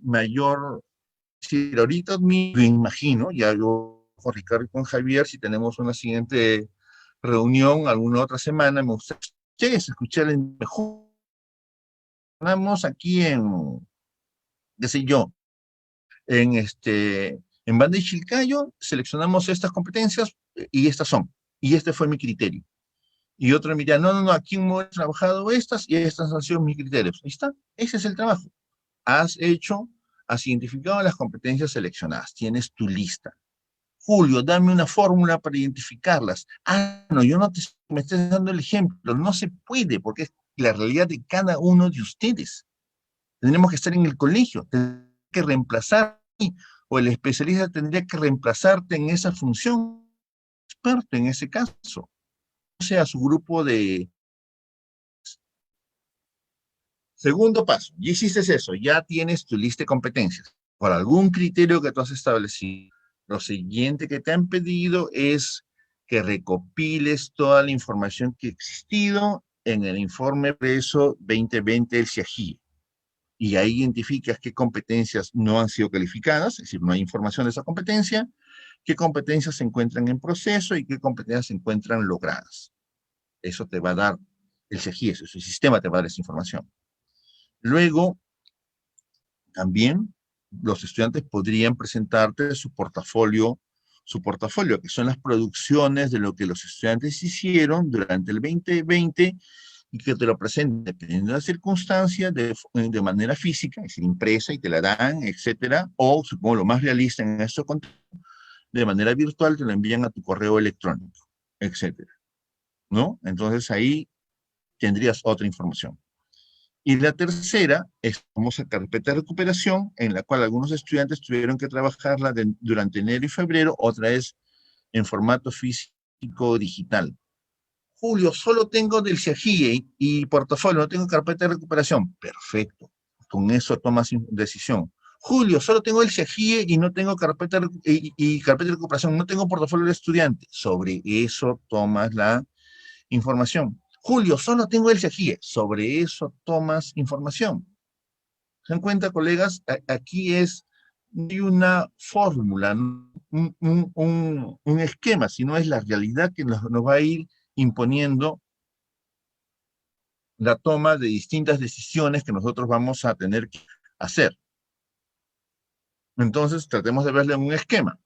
mayor, si ahorita me imagino, ya yo con Ricardo y con Javier, si tenemos una siguiente reunión alguna otra semana, me gustaría escuchar el mejor. Estamos aquí en, qué sé yo, en Banda y Chilcayo, seleccionamos estas competencias y estas son. Y este fue mi criterio. Y otro me dirá, no, no, no, aquí hemos trabajado estas y estas han sido mis criterios. Ahí está, ese es el trabajo. Has hecho, has identificado las competencias seleccionadas, tienes tu lista. Julio, dame una fórmula para identificarlas. Ah, no, yo no te me estoy dando el ejemplo, no se puede porque es la realidad de cada uno de ustedes. Tenemos que estar en el colegio, tenemos que reemplazar, o el especialista tendría que reemplazarte en esa función, experto en ese caso, o sea, su grupo de. Segundo paso, ya hiciste eso, ya tienes tu lista de competencias. Por algún criterio que tú has establecido, lo siguiente que te han pedido es que recopiles toda la información que ha existido en el informe preso 2020 del CIAGI. Y ahí identificas qué competencias no han sido calificadas, es decir, no hay información de esa competencia, qué competencias se encuentran en proceso y qué competencias se encuentran logradas. Eso te va a dar el CIAGI, el sistema te va a dar esa información. Luego, también los estudiantes podrían presentarte su portafolio, que son las producciones de lo que los estudiantes hicieron durante el 2020 y que te lo presenten dependiendo de la circunstancia, de manera física, es decir, impresa y te la dan, etcétera, o supongo lo más realista en esto, de manera virtual te lo envían a tu correo electrónico, etcétera, ¿no? Entonces ahí tendrías otra información. Y la tercera es famosa carpeta de recuperación, en la cual algunos estudiantes tuvieron que trabajarla durante enero y febrero, otra es en formato físico digital. Julio, solo tengo del CIAGIE y portafolio, no tengo carpeta de recuperación. Perfecto, con eso tomas decisión. Julio, solo tengo el CIAGIE y no tengo carpeta y carpeta de recuperación, no tengo portafolio de estudiante. Sobre eso tomas la información. Julio, solo tengo el CIAGIE. Sobre eso tomas información. ¿Se dan cuenta, colegas? Aquí es de una fórmula, un esquema, sino es la realidad que nos va a ir imponiendo la toma de distintas decisiones que nosotros vamos a tener que hacer. Entonces, tratemos de verle un esquema.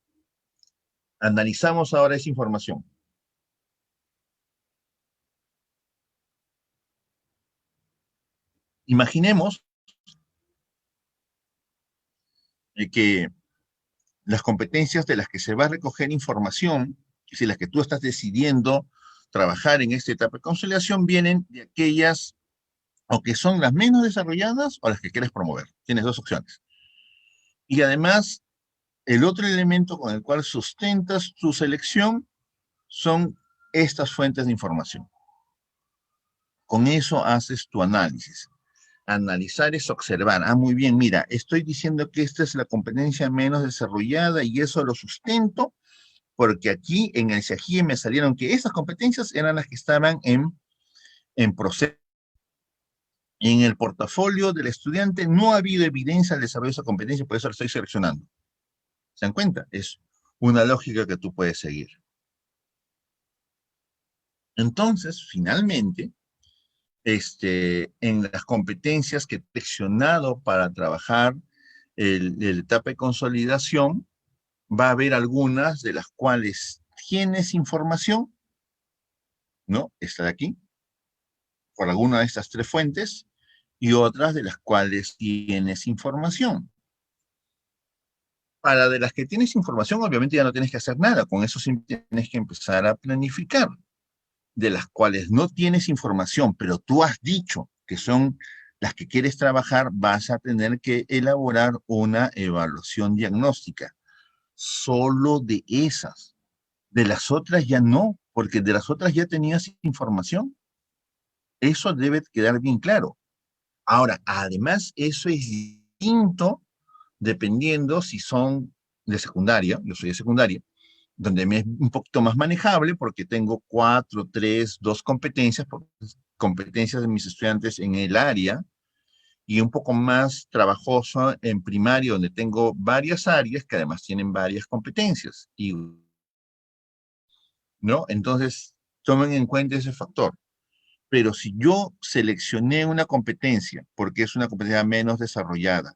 Analizamos ahora esa información. Imaginemos que las competencias de las que se va a recoger información, es decir, las que tú estás decidiendo trabajar en esta etapa de conciliación, vienen de aquellas o que son las menos desarrolladas o las que quieres promover. Tienes dos opciones. Y además, el otro elemento con el cual sustentas tu selección son estas fuentes de información. Con eso haces tu análisis. Analizar es observar. Ah, muy bien, mira, estoy diciendo que esta es la competencia menos desarrollada y eso lo sustento porque aquí en el CIAGIE me salieron que esas competencias eran las que estaban en proceso. En el portafolio del estudiante no ha habido evidencia del desarrollo de esa competencia, por eso la estoy seleccionando. ¿Se dan cuenta? Es una lógica que tú puedes seguir. Entonces, finalmente, en las competencias que he seleccionado para trabajar el etapa de consolidación, va a haber algunas de las cuales tienes información, ¿no? Esta de aquí, por alguna de estas tres fuentes, y otras de las cuales tienes información. Para de las que tienes información, obviamente ya no tienes que hacer nada, con eso simplemente tienes que empezar a planificar. De las cuales no tienes información, pero tú has dicho que son las que quieres trabajar, vas a tener que elaborar una evaluación diagnóstica. Solo de esas. De las otras ya no, porque de las otras ya tenías información. Eso debe quedar bien claro. Ahora, además, eso es distinto dependiendo si son de secundaria, yo soy de secundaria, donde me es un poquito más manejable porque tengo 4, 3, 2 competencias, competencias de mis estudiantes en el área, y un poco más trabajoso en primaria, donde tengo varias áreas que además tienen varias competencias, y, ¿no? Entonces, tomen en cuenta ese factor. Pero si yo seleccioné una competencia, porque es una competencia menos desarrollada,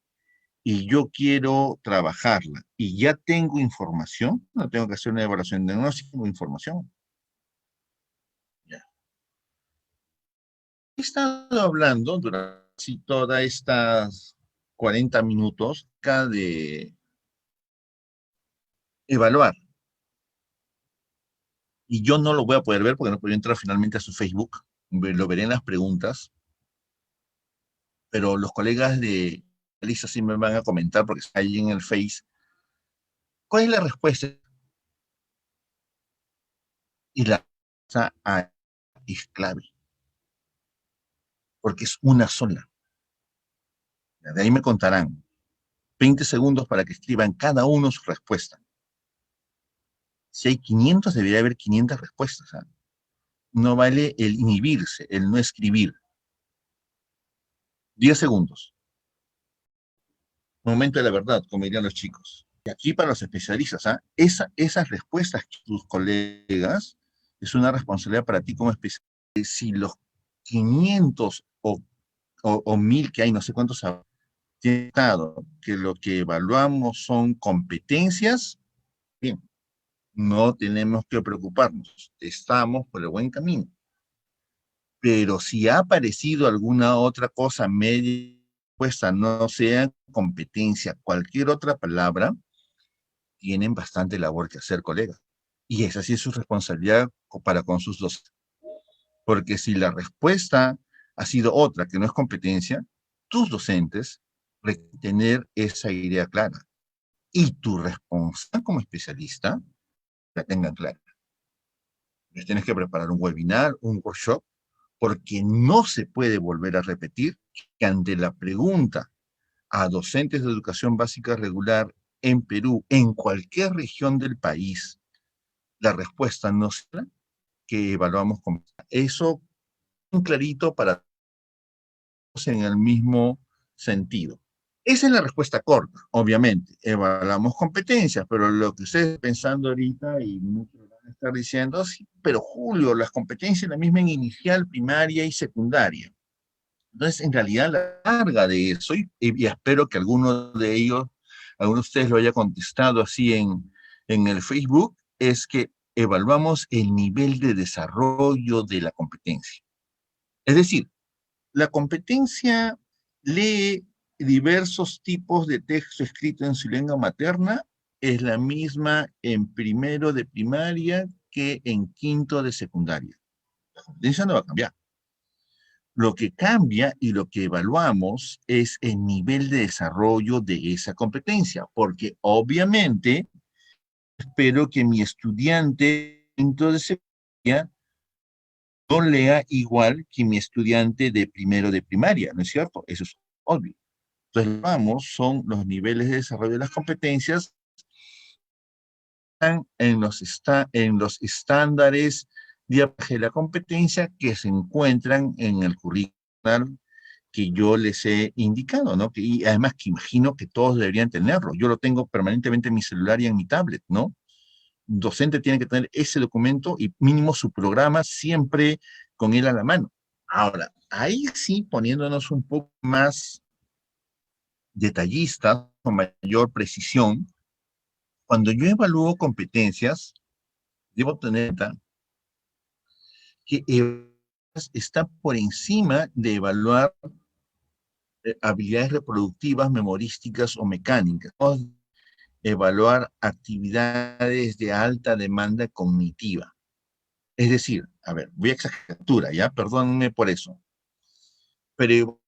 y yo quiero trabajarla, y ya tengo información, no tengo que hacer una evaluación de diagnóstico, tengo información. Ya. He estado hablando durante todas estas 40 minutos acerca de evaluar. Y yo no lo voy a poder ver porque no puedo entrar finalmente a su Facebook. Lo veré en las preguntas. Pero los colegas de Lisa sí me van a comentar porque está ahí en el Face. ¿Cuál es la respuesta? Y la respuesta A es clave. Porque es una sola. De ahí me contarán. 20 segundos para que escriban cada uno su respuesta. Si hay 500, debería haber 500 respuestas. ¿Ah? No vale el inhibirse, el no escribir. 10 segundos. Momento de la verdad, como dirían los chicos. Y aquí para los especialistas, ¿ah? Esas respuestas que tus colegas, es una responsabilidad para ti como especialista. Si los 500 o 1000 que hay, no sé cuántos han estado, que lo que evaluamos son competencias, bien, no tenemos que preocuparnos, estamos por el buen camino. Pero si ha aparecido alguna otra cosa media puesta, no sea competencia, cualquier otra palabra, tienen bastante labor que hacer, colegas. Y esa sí es su responsabilidad para con sus docentes. Porque si la respuesta ha sido otra que no es competencia, tus docentes requieren tener esa idea clara. Y tu responsabilidad como especialista la tengan clara. Les tienes que preparar un webinar, un workshop, porque no se puede volver a repetir que ante la pregunta a docentes de educación básica regular en Perú, en cualquier región del país, la respuesta no será que evaluamos como eso, un clarito para todos en el mismo sentido. Esa es la respuesta corta, obviamente. Evaluamos competencias, pero lo que ustedes pensando ahorita y muchos van a estar diciendo, sí, pero Julio, las competencias la misma en inicial, primaria y secundaria. Entonces, en realidad, la carga de eso, y espero que alguno de ellos, alguno de ustedes lo haya contestado así en el Facebook, es que evaluamos el nivel de desarrollo de la competencia. Es decir, la competencia lee diversos tipos de texto escrito en su lengua materna, es la misma en primero de primaria que en quinto de secundaria. La competencia no va a cambiar. Lo que cambia y lo que evaluamos es el nivel de desarrollo de esa competencia, porque obviamente espero que mi estudiante de secundaria no lea igual que mi estudiante de primero de primaria, ¿no es cierto? Eso es obvio. Entonces, vamos, son los niveles de desarrollo de las competencias en los estándares de la competencia que se encuentran en el currículum que yo les he indicado, ¿no? Y además que imagino que todos deberían tenerlo. Yo lo tengo permanentemente en mi celular y en mi tablet, ¿no? docente tiene que tener ese documento y mínimo su programa siempre con él a la mano. Ahora, ahí sí, poniéndonos un poco más detallistas, con mayor precisión, cuando yo evalúo competencias, debo tener en cuenta que está por encima de evaluar habilidades reproductivas, memorísticas o mecánicas. Evaluar actividades de alta demanda cognitiva. Es decir, a ver, voy a exagerar, ya, perdónenme por eso, pero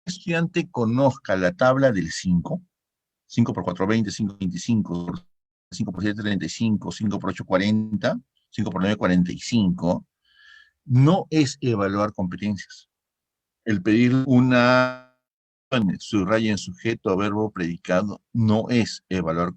el estudiante conozca la tabla del 5, 5 por 4, 20, 5, 25, 5 por 7, 35, 5 por 8, 40, 5 por 9, 45, no es evaluar competencias. El pedir una subraya en sujeto, verbo, predicado, no es evaluar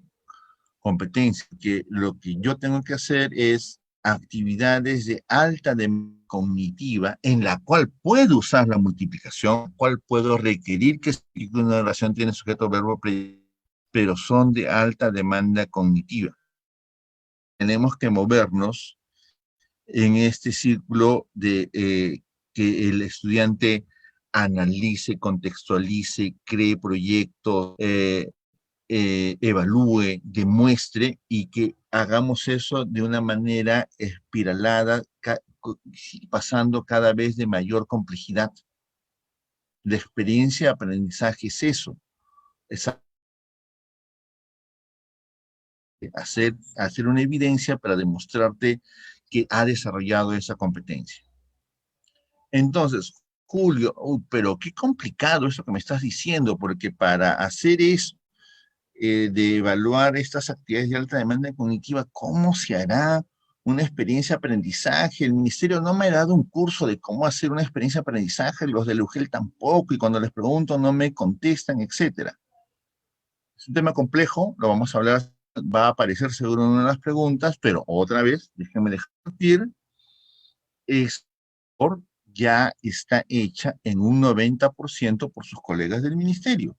competencia, que lo que yo tengo que hacer es actividades de alta demanda cognitiva en la cual puedo usar la multiplicación, cual puedo requerir que una oración tiene sujeto, verbo, pero son de alta demanda cognitiva. Tenemos que movernos en este círculo de que el estudiante analice, contextualice, cree proyectos, evalúe, demuestre y que hagamos eso de una manera espiralada, pasando cada vez de mayor complejidad. La experiencia de aprendizaje es eso, es hacer una evidencia para demostrarte que ha desarrollado esa competencia. Entonces, Julio, pero qué complicado eso que me estás diciendo, porque para hacer eso, de evaluar estas actividades de alta demanda cognitiva, ¿cómo se hará una experiencia de aprendizaje? El ministerio no me ha dado un curso de cómo hacer una experiencia de aprendizaje, los de la UGEL tampoco, y cuando les pregunto no me contestan, etcétera. Es un tema complejo, lo vamos a hablar, va a aparecer seguro en una de las preguntas, pero otra vez, déjenme dejar es ya está hecha en un 90% por sus colegas del ministerio.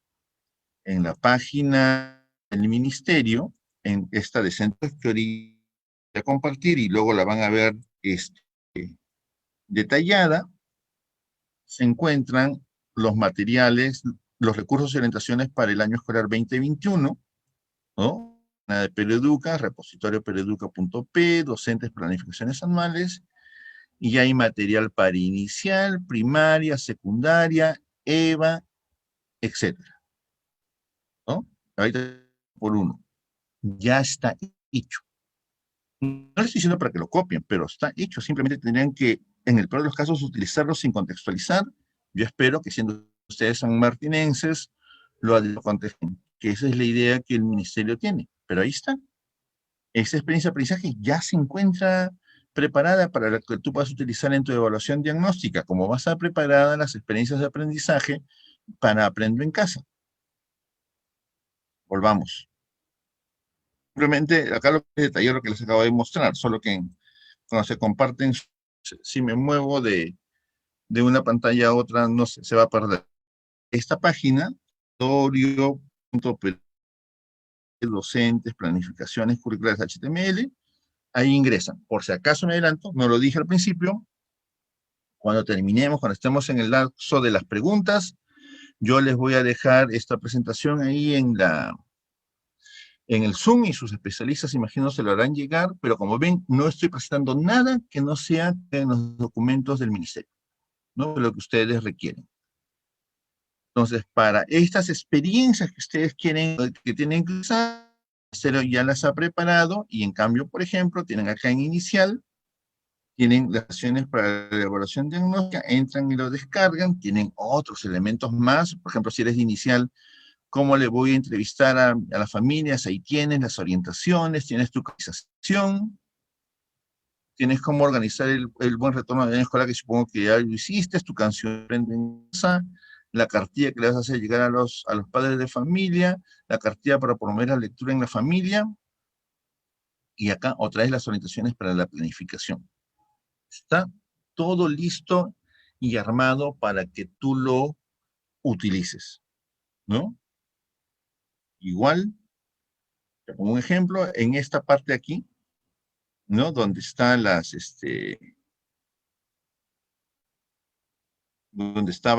En la página del ministerio, en esta de centros que ahorita voy a compartir y luego la van a ver detallada, se encuentran los materiales, los recursos y orientaciones para el año escolar 2021, ¿no? De Pereduca, repositorio pereduca.p, docentes planificaciones anuales, y hay material para inicial, primaria, secundaria, EVA, etcétera, ¿no? Ahorita por uno. Ya está hecho. No les estoy diciendo para que lo copien, pero está hecho. Simplemente tendrían que, en el peor de los casos, utilizarlo sin contextualizar. Yo espero que, siendo ustedes sanmartinenses, lo contesten, que esa es la idea que el ministerio tiene. Pero ahí está. Esa experiencia de aprendizaje ya se encuentra preparada para la que tú puedas utilizar en tu evaluación diagnóstica, como va a estar preparada las experiencias de aprendizaje para aprender en casa. Volvamos. Simplemente acá lo que detallé lo que les acabo de mostrar, solo que cuando se comparten, si me muevo de una pantalla a otra, no se va a perder. Esta página, docentes, planificaciones curriculares HTML, ahí ingresan. Por si acaso me adelanto, no lo dije al principio, cuando terminemos, cuando estemos en el lapso de las preguntas, yo les voy a dejar esta presentación ahí en el Zoom y sus especialistas, imagino, se lo harán llegar, pero como ven, no estoy presentando nada que no sea en los documentos del ministerio, ¿no? Lo que ustedes requieren. Entonces, para estas experiencias que ustedes quieren, que tienen que usar, el ministerio ya las ha preparado y en cambio, por ejemplo, tienen acá en inicial, tienen las acciones para la elaboración diagnóstica, entran y lo descargan, tienen otros elementos más, por ejemplo, si eres de inicial, cómo le voy a entrevistar a las familias, ahí tienes las orientaciones, tienes tu organización, tienes cómo organizar el buen retorno de la escuela, que supongo que ya lo hiciste, tu canción en casa, la cartilla que le vas a hacer llegar a los padres de familia, la cartilla para promover la lectura en la familia, y acá otra vez las orientaciones para la planificación. Está todo listo y armado para que tú lo utilices, ¿no? Igual, te pongo un ejemplo, en esta parte de aquí, ¿no? Donde estaba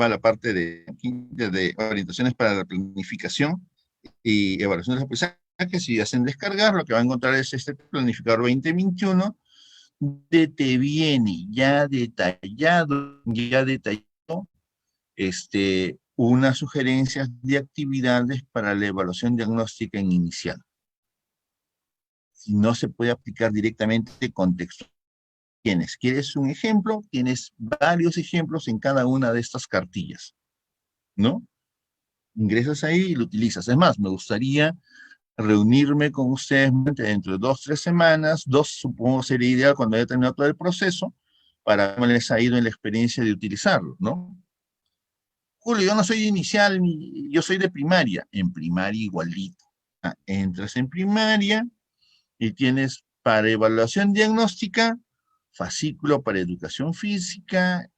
la parte de orientaciones para la planificación y evaluación de los aprendizajes. Si hacen descargar, lo que va a encontrar es este planificador 2021, donde te viene ya detallado, unas sugerencias de actividades para la evaluación diagnóstica en inicial. Si no se puede aplicar directamente contexto. ¿Quieres un ejemplo? Tienes varios ejemplos en cada una de estas cartillas, ¿no? Ingresas ahí y lo utilizas. Es más, me gustaría reunirme con ustedes dentro de 2, 3 semanas, supongo sería ideal cuando haya terminado todo el proceso, para cómo les ha ido en la experiencia de utilizarlo, ¿no? Julio, yo no soy de inicial, yo soy de primaria. En primaria igualito. Entras en primaria y tienes para evaluación diagnóstica, fascículo para educación física,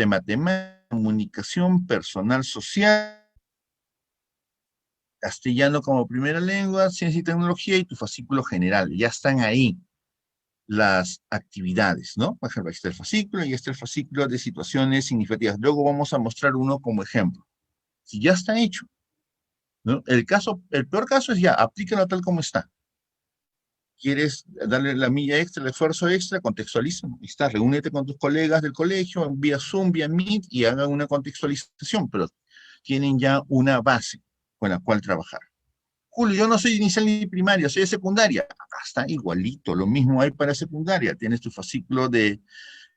matemática, comunicación, personal social, castellano como primera lengua, ciencia y tecnología y tu fascículo general. Ya están ahí las actividades, ¿no? Por ejemplo, ahí está el fascículo y está el fascículo de situaciones significativas. Luego vamos a mostrar uno como ejemplo. Si ya está hecho, ¿no? El peor caso es ya, aplíquenlo tal como está. ¿Quieres darle la milla extra, el esfuerzo extra? Contextualiza. Está, reúnete con tus colegas del colegio, vía Zoom, vía Meet, y hagan una contextualización, pero tienen ya una base con la cual trabajar. Julio, yo no soy inicial ni primaria, soy de secundaria. Acá está igualito, lo mismo hay para secundaria. Tienes tu fascículo de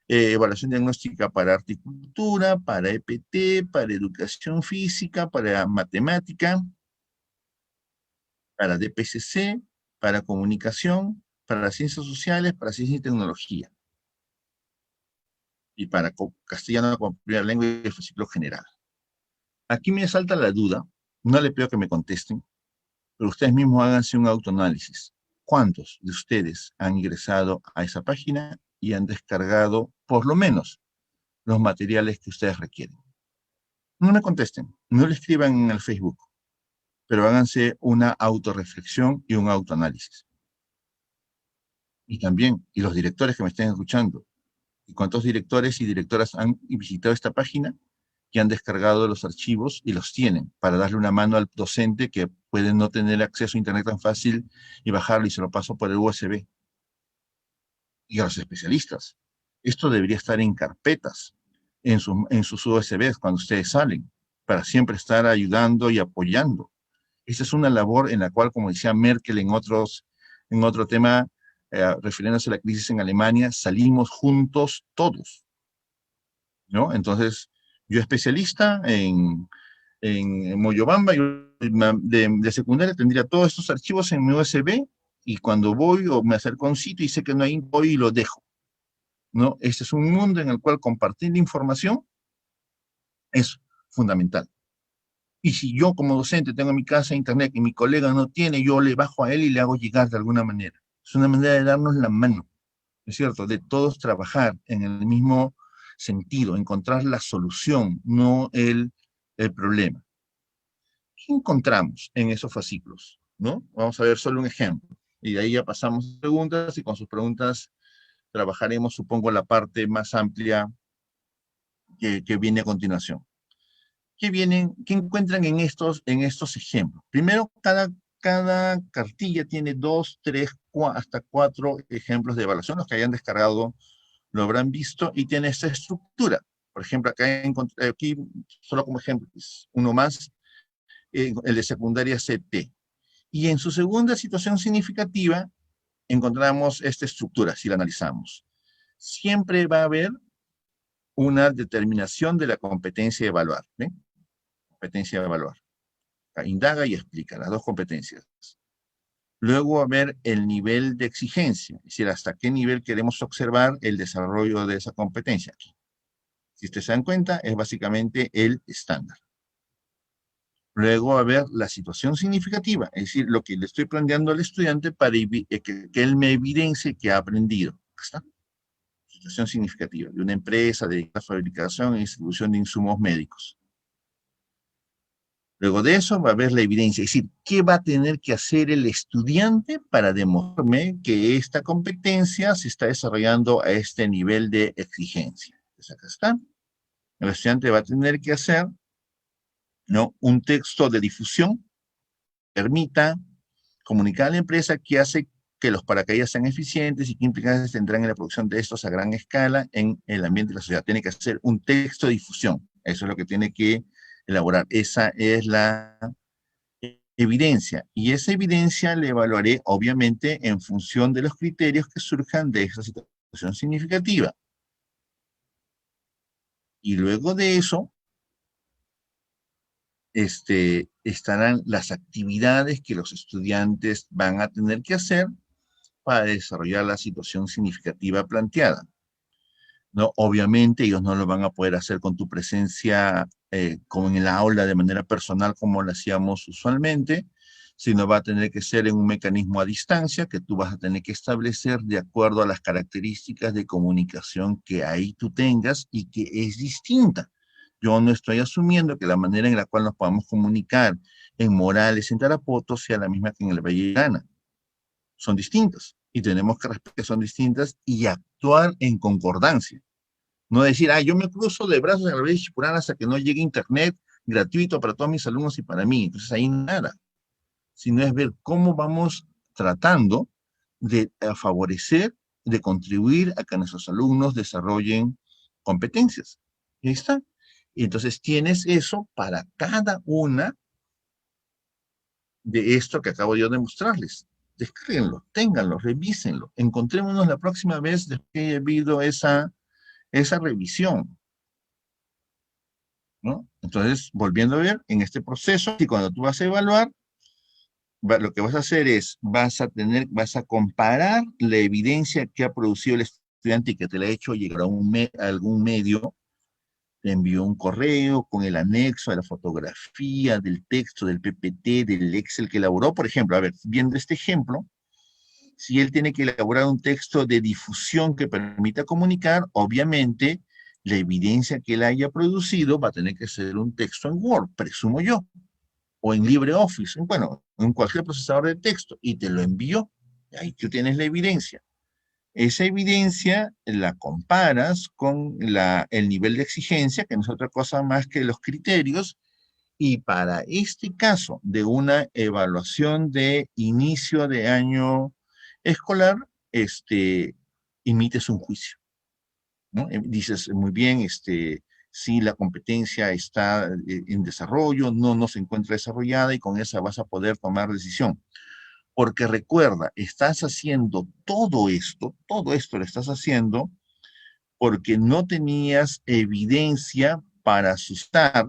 evaluación diagnóstica para horticultura, para EPT, para educación física, para matemática, para DPCC, para comunicación, para las ciencias sociales, para ciencia y tecnología, y para castellano como primera lengua y el fascículo general. Aquí me salta la duda, no le pido que me contesten, pero ustedes mismos háganse un autoanálisis. ¿Cuántos de ustedes han ingresado a esa página y han descargado por lo menos los materiales que ustedes requieren? No me contesten, no le escriban en el Facebook, pero háganse una autorreflexión y un autoanálisis. Y también, y los directores que me estén escuchando, ¿y cuántos directores y directoras han visitado esta página y han descargado los archivos y los tienen para darle una mano al docente que puede no tener acceso a internet tan fácil y bajarlo y se lo paso por el USB? Y a los especialistas. Esto debería estar en carpetas, en sus USBs cuando ustedes salen, para siempre estar ayudando y apoyando. Esa es una labor en la cual, como decía Merkel en otro tema, refiriéndose a la crisis en Alemania, salimos juntos todos, ¿no? Entonces, yo especialista en Moyobamba, de secundaria tendría todos estos archivos en mi USB, y cuando voy o me acerco a un sitio y sé que no hay, voy y lo dejo, ¿no? Este es un mundo en el cual compartir la información es fundamental. Y si yo como docente tengo en mi casa internet y mi colega no tiene, yo le bajo a él y le hago llegar de alguna manera. Es una manera de darnos la mano, ¿no es cierto? De todos trabajar en el mismo sentido, encontrar la solución, no el problema. ¿Qué encontramos en esos fascículos? ¿No? Vamos a ver solo un ejemplo. Y de ahí ya pasamos a preguntas, y con sus preguntas trabajaremos, supongo, la parte más amplia que viene a continuación. ¿Qué encuentran en estos ejemplos? Primero, cada cartilla tiene 2, 3, hasta 4 ejemplos de evaluación. Los que hayan descargado lo habrán visto, y tiene esta estructura. Por ejemplo, aquí, solo como ejemplo, uno más, el de secundaria CT. Y en su segunda situación significativa, encontramos esta estructura, si la analizamos. Siempre va a haber una determinación de la competencia de evaluar. ¿Ven? Competencia de evaluar. Indaga y explica las dos competencias. Luego, a ver el nivel de exigencia, es decir, hasta qué nivel queremos observar el desarrollo de esa competencia. Si ustedes se dan cuenta, es básicamente el estándar. Luego, a ver la situación significativa, es decir, lo que le estoy planteando al estudiante para que él me evidencie que ha aprendido. ¿Está? Situación significativa de una empresa dedicada a fabricación e distribución de insumos médicos. Luego de eso va a haber la evidencia, es decir, ¿qué va a tener que hacer el estudiante para demostrarme que esta competencia se está desarrollando a este nivel de exigencia? Pues acá está. El estudiante va a tener que hacer, ¿no?, un texto de difusión que permita comunicar a la empresa que hace que los paracaídas sean eficientes y qué implicancias tendrán en la producción de estos a gran escala en el ambiente de la sociedad. Tiene que hacer un texto de difusión. Eso es lo que tiene que elaborar. Esa es la evidencia. Y esa evidencia la evaluaré, obviamente, en función de los criterios que surjan de esa situación significativa. Y luego de eso, estarán las actividades que los estudiantes van a tener que hacer para desarrollar la situación significativa planteada, ¿no? Obviamente ellos no lo van a poder hacer con tu presencia como en el aula de manera personal como lo hacíamos usualmente, sino va a tener que ser en un mecanismo a distancia que tú vas a tener que establecer de acuerdo a las características de comunicación que ahí tú tengas y que es distinta. Yo no estoy asumiendo que la manera en la cual nos podamos comunicar en Morales, en Tarapoto, sea la misma que en el Valle de Arana. Son distintas y tenemos que respetar que son distintas y actuar en concordancia. No decir, yo me cruzo de brazos en la Valle Chipurana hasta que no llegue internet gratuito para todos mis alumnos y para mí. Entonces ahí nada, sino es ver cómo vamos tratando de favorecer, de contribuir a que nuestros alumnos desarrollen competencias. Y ahí está. Y entonces tienes eso para cada una de esto que acabo yo de mostrarles. Descárguenlo, ténganlo, revísenlo. Encontrémonos la próxima vez después que haya habido esa revisión, ¿no? Entonces, volviendo a ver, en este proceso, y cuando tú vas a evaluar, lo que vas a hacer es, vas a comparar la evidencia que ha producido el estudiante y que te la ha hecho llegar a algún medio, te envió un correo con el anexo de la fotografía, del texto, del PPT, del Excel que elaboró. Por ejemplo, a ver, viendo este ejemplo, si él tiene que elaborar un texto de difusión que permita comunicar, obviamente la evidencia que él haya producido va a tener que ser un texto en Word, presumo yo, o en LibreOffice, bueno, en cualquier procesador de texto, y te lo envió. Ahí tú tienes la evidencia. Esa evidencia la comparas con el nivel de exigencia, que no es otra cosa más que los criterios, y para este caso de una evaluación de inicio de año escolar, emites un juicio, ¿no? Dices, muy bien, si la competencia está en desarrollo, no se encuentra desarrollada y con esa vas a poder tomar decisión. Porque recuerda, estás haciendo todo esto lo estás haciendo porque no tenías evidencia para asustar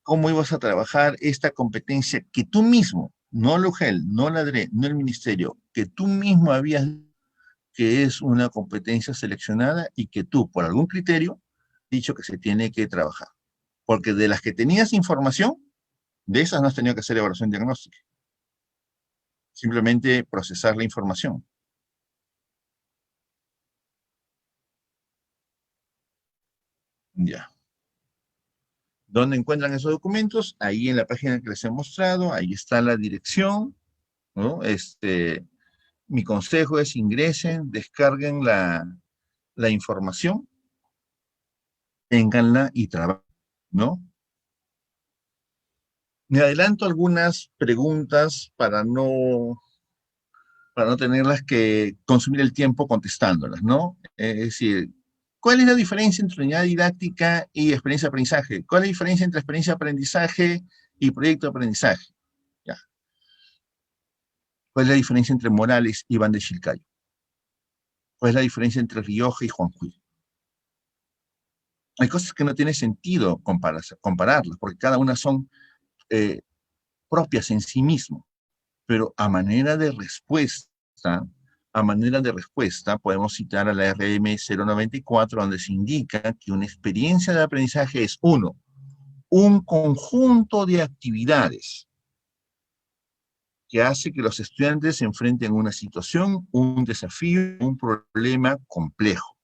cómo ibas a trabajar esta competencia que tú mismo, no la UGEL, no la DRE, no el ministerio, que tú mismo habías que es una competencia seleccionada y que tú, por algún criterio, dicho que se tiene que trabajar. Porque de las que tenías información, de esas no has tenido que hacer evaluación diagnóstica. Simplemente procesar la información. Ya. ¿Dónde encuentran esos documentos? Ahí en la página que les he mostrado, ahí está la dirección, ¿no? Mi consejo es ingresen, descarguen la información, ténganla y trabajen, ¿no? Me adelanto algunas preguntas para no tenerlas que consumir el tiempo contestándolas, ¿no? Es decir, ¿cuál es la diferencia entre unidad didáctica y experiencia de aprendizaje? ¿Cuál es la diferencia entre experiencia de aprendizaje y proyecto de aprendizaje? Ya. ¿Cuál es la diferencia entre Morales y Van de Chilcayo? ¿Cuál es la diferencia entre Rioja y Juanjuy? Hay cosas que no tiene sentido compararlas, porque cada una son eh, propias en sí mismo, pero a manera de respuesta podemos citar a la RM 094, donde se indica que una experiencia de aprendizaje es, uno, un conjunto de actividades que hace que los estudiantes se enfrenten a una situación, un desafío, un problema complejo.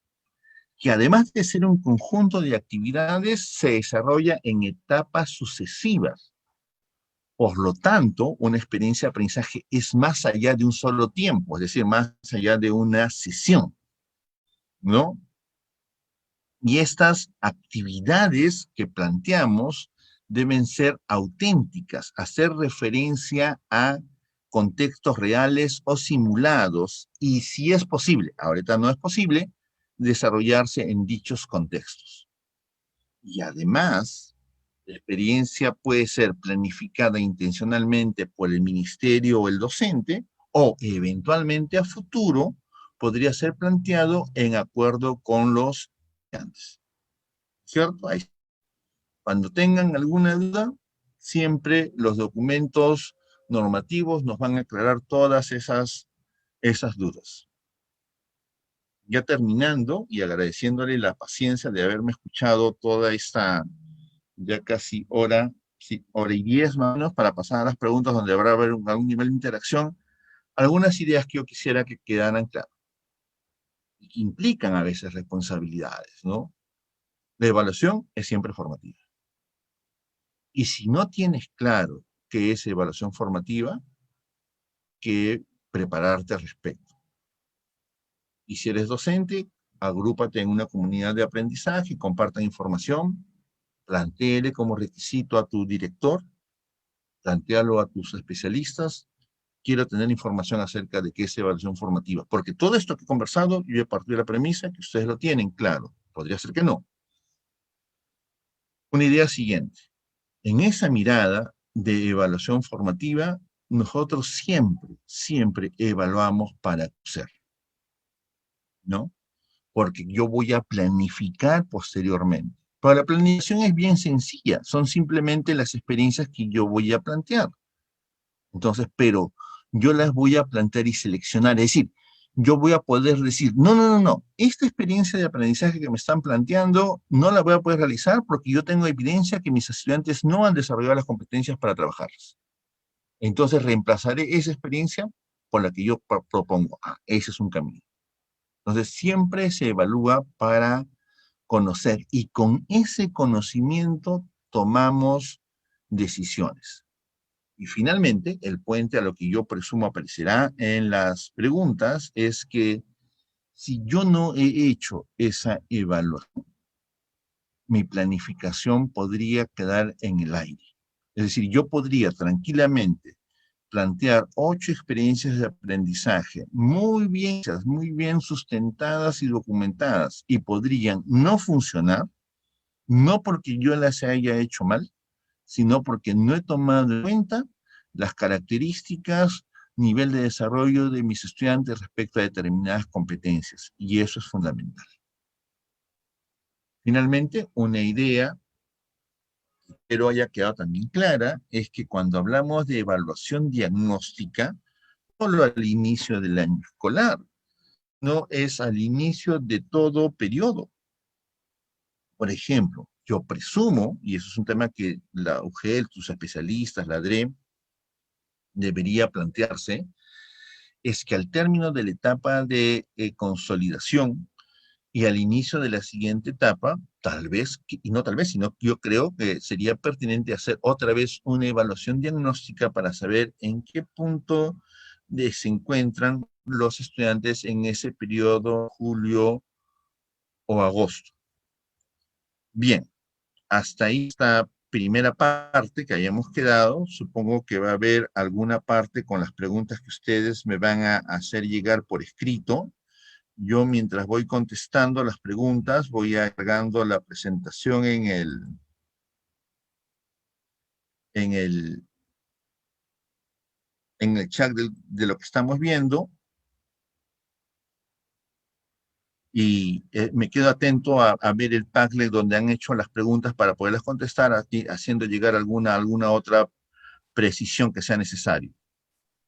que además de ser un conjunto de actividades, se desarrolla en etapas sucesivas. Por lo tanto, una experiencia de aprendizaje es más allá de un solo tiempo, es decir, más allá de una sesión, ¿no? Y estas actividades que planteamos deben ser auténticas, hacer referencia a contextos reales o simulados, y si es posible, ahorita no es posible, desarrollarse en dichos contextos. Y además, la experiencia puede ser planificada intencionalmente por el ministerio o el docente, o eventualmente a futuro podría ser planteado en acuerdo con los estudiantes. ¿Cierto? Ahí. Cuando tengan alguna duda, siempre los documentos normativos nos van a aclarar todas esas dudas. Ya terminando y agradeciéndole la paciencia de haberme escuchado toda esta ya casi hora, sí, hora y 10 más o menos, para pasar a las preguntas donde habrá algún nivel de interacción, algunas ideas que yo quisiera que quedaran claras y que implican a veces responsabilidades, ¿no? La evaluación es siempre formativa. Y si no tienes claro qué es evaluación formativa, que prepararte al respecto. Y si eres docente, agrúpate en una comunidad de aprendizaje, compartan información, plantéele como requisito a tu director, plantéalo a tus especialistas, quiero tener información acerca de qué es evaluación formativa, porque todo esto que he conversado, yo he partido de la premisa que ustedes lo tienen claro, podría ser que no. Una idea siguiente, en esa mirada de evaluación formativa, nosotros siempre evaluamos para ser, ¿no? Porque yo voy a planificar posteriormente. Pero la planificación es bien sencilla, son simplemente las experiencias que yo voy a plantear. Entonces, pero yo las voy a plantear y seleccionar, es decir, yo voy a poder decir, no, esta experiencia de aprendizaje que me están planteando no la voy a poder realizar porque yo tengo evidencia que mis estudiantes no han desarrollado las competencias para trabajarlas. Entonces reemplazaré esa experiencia por la que yo propongo. Ah, ese es un camino. Entonces siempre se evalúa para conocer y con ese conocimiento tomamos decisiones. Y finalmente, el puente a lo que yo presumo aparecerá en las preguntas es que si yo no he hecho esa evaluación, mi planificación podría quedar en el aire. Es decir, yo podría tranquilamente plantear 8 experiencias de aprendizaje muy bien sustentadas y documentadas, y podrían no funcionar, no porque yo las haya hecho mal, sino porque no he tomado en cuenta las características, nivel de desarrollo de mis estudiantes respecto a determinadas competencias, y eso es fundamental. Finalmente, una idea que espero haya quedado también clara es que cuando hablamos de evaluación diagnóstica, solo al inicio del año escolar, no es al inicio de todo periodo. Por ejemplo, yo presumo, y eso es un tema que la UGEL, tus especialistas, la DRE, debería plantearse, es que al término de la etapa de consolidación y al inicio de la siguiente etapa, tal vez, y no tal vez, sino yo creo que sería pertinente hacer otra vez una evaluación diagnóstica para saber en qué punto se encuentran los estudiantes en ese periodo, julio o agosto. Bien, hasta ahí esta primera parte que hayamos quedado. Supongo que va a haber alguna parte con las preguntas que ustedes me van a hacer llegar por escrito. Yo, mientras voy contestando las preguntas, voy agregando la presentación en el, en el chat de lo que estamos viendo, y me quedo atento a ver el Padlet donde han hecho las preguntas para poderlas contestar, aquí, haciendo llegar alguna otra precisión que sea necesario.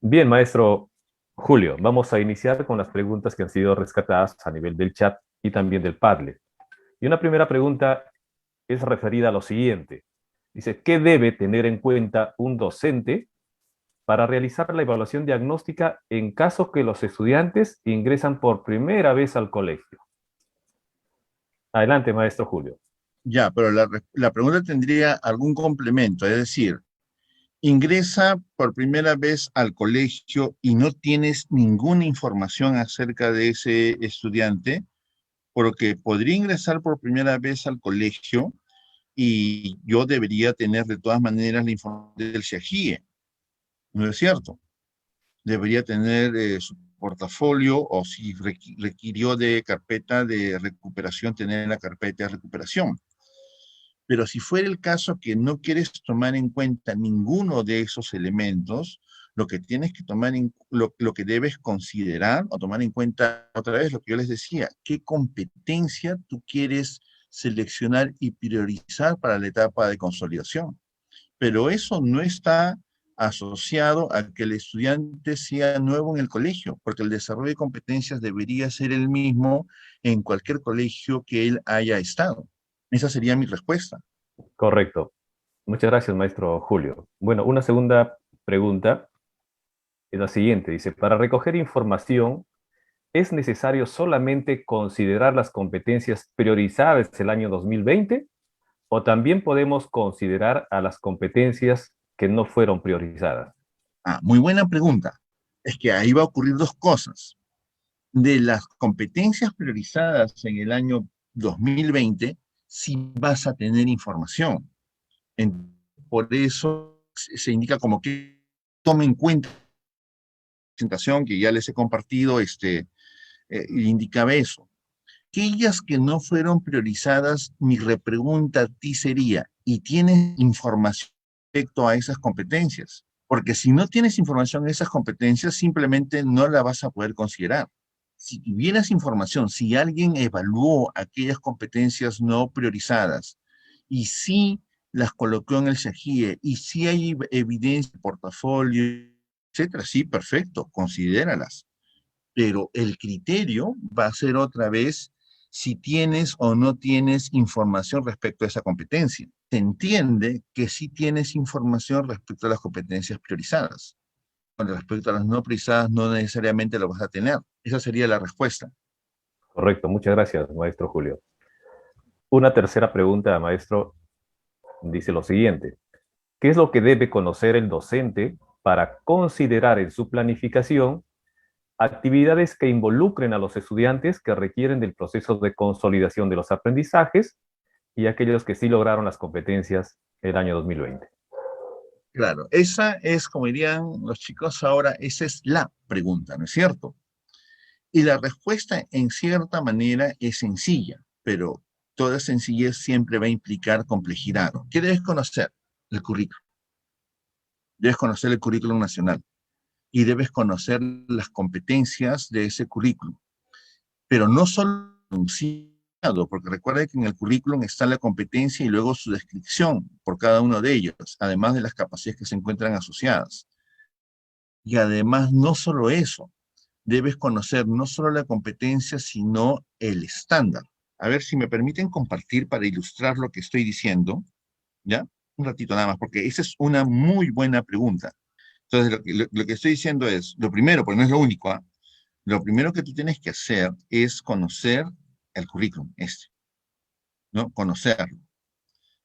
Bien, maestro Julio, vamos a iniciar con las preguntas que han sido rescatadas a nivel del chat y también del Padlet. Y una primera pregunta es referida a lo siguiente. Dice, ¿qué debe tener en cuenta un docente para realizar la evaluación diagnóstica en caso que los estudiantes ingresan por primera vez al colegio? Adelante, maestro Julio. Ya, pero la pregunta tendría algún complemento, es decir, ingresa por primera vez al colegio y no tienes ninguna información acerca de ese estudiante, porque podría ingresar por primera vez al colegio y yo debería tener de todas maneras la información del SEAGIE, ¿no es cierto? Debería tener su portafolio o si requirió de carpeta de recuperación, tener la carpeta de recuperación. Pero si fuera el caso que no quieres tomar en cuenta ninguno de esos elementos, lo que tienes que tomar lo que debes considerar o tomar en cuenta otra vez lo que yo les decía, qué competencia tú quieres seleccionar y priorizar para la etapa de consolidación. Pero eso no está asociado a que el estudiante sea nuevo en el colegio, porque el desarrollo de competencias debería ser el mismo en cualquier colegio que él haya estado. Esa sería mi respuesta. Correcto. Muchas gracias, maestro Julio. Bueno, una segunda pregunta es la siguiente. Dice, para recoger información, ¿es necesario solamente considerar las competencias priorizadas el año 2020 o también podemos considerar a las competencias que no fueron priorizadas? Ah, muy buena pregunta. Es que ahí va a ocurrir dos cosas. De las competencias priorizadas en el año 2020, sí vas a tener información. Por eso se indica como que tome en cuenta la presentación que ya les he compartido, indicaba eso. Aquellas que no fueron priorizadas, mi repregunta a ti sería, ¿y tienes información respecto a esas competencias? Porque si no tienes información en esas competencias, simplemente no la vas a poder considerar. Si tuvieras información, si alguien evaluó aquellas competencias no priorizadas y si las colocó en el SEGIE y si hay evidencia, portafolio, etcétera, sí, perfecto, considéralas. Pero el criterio va a ser otra vez si tienes o no tienes información respecto a esa competencia. Se entiende que sí tienes información respecto a las competencias priorizadas. Con respecto a las no priorizadas, no necesariamente lo vas a tener. Esa sería la respuesta. Correcto. Muchas gracias, maestro Julio. Una tercera pregunta, maestro, dice lo siguiente. ¿Qué es lo que debe conocer el docente para considerar en su planificación actividades que involucren a los estudiantes que requieren del proceso de consolidación de los aprendizajes y aquellos que sí lograron las competencias el año 2020? Claro, esa es, como dirían los chicos ahora, esa es la pregunta, ¿no es cierto? Y la respuesta en cierta manera es sencilla, pero toda sencillez siempre va a implicar complejidad. ¿Qué debes conocer? El currículum. Debes conocer el currículum nacional y debes conocer las competencias de ese currículum. Pero no solo enunciado, porque recuerda que en el currículum está la competencia y luego su descripción por cada uno de ellos, además de las capacidades que se encuentran asociadas. Y además, no solo eso, debes conocer no solo la competencia, sino el estándar. A ver si me permiten compartir para ilustrar lo que estoy diciendo, ¿ya? Un ratito nada más, porque esa es una muy buena pregunta. Entonces, lo que estoy diciendo es, lo primero, porque no es lo único, ¿ah? Lo primero que tú tienes que hacer es conocer el currículum, ¿no? Conocerlo.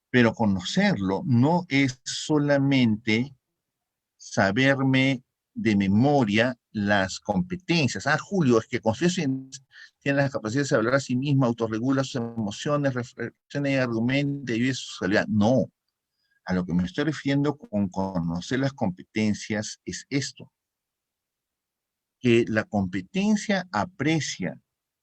Pero conocerlo no es solamente saberme de memoria las competencias. Ah, Julio, es que tiene las capacidades de hablar a sí mismo, autorregula sus emociones, reflexiona y argumenta y vive su realidad. No, a lo que me estoy refiriendo con conocer las competencias es esto, que la competencia aprecia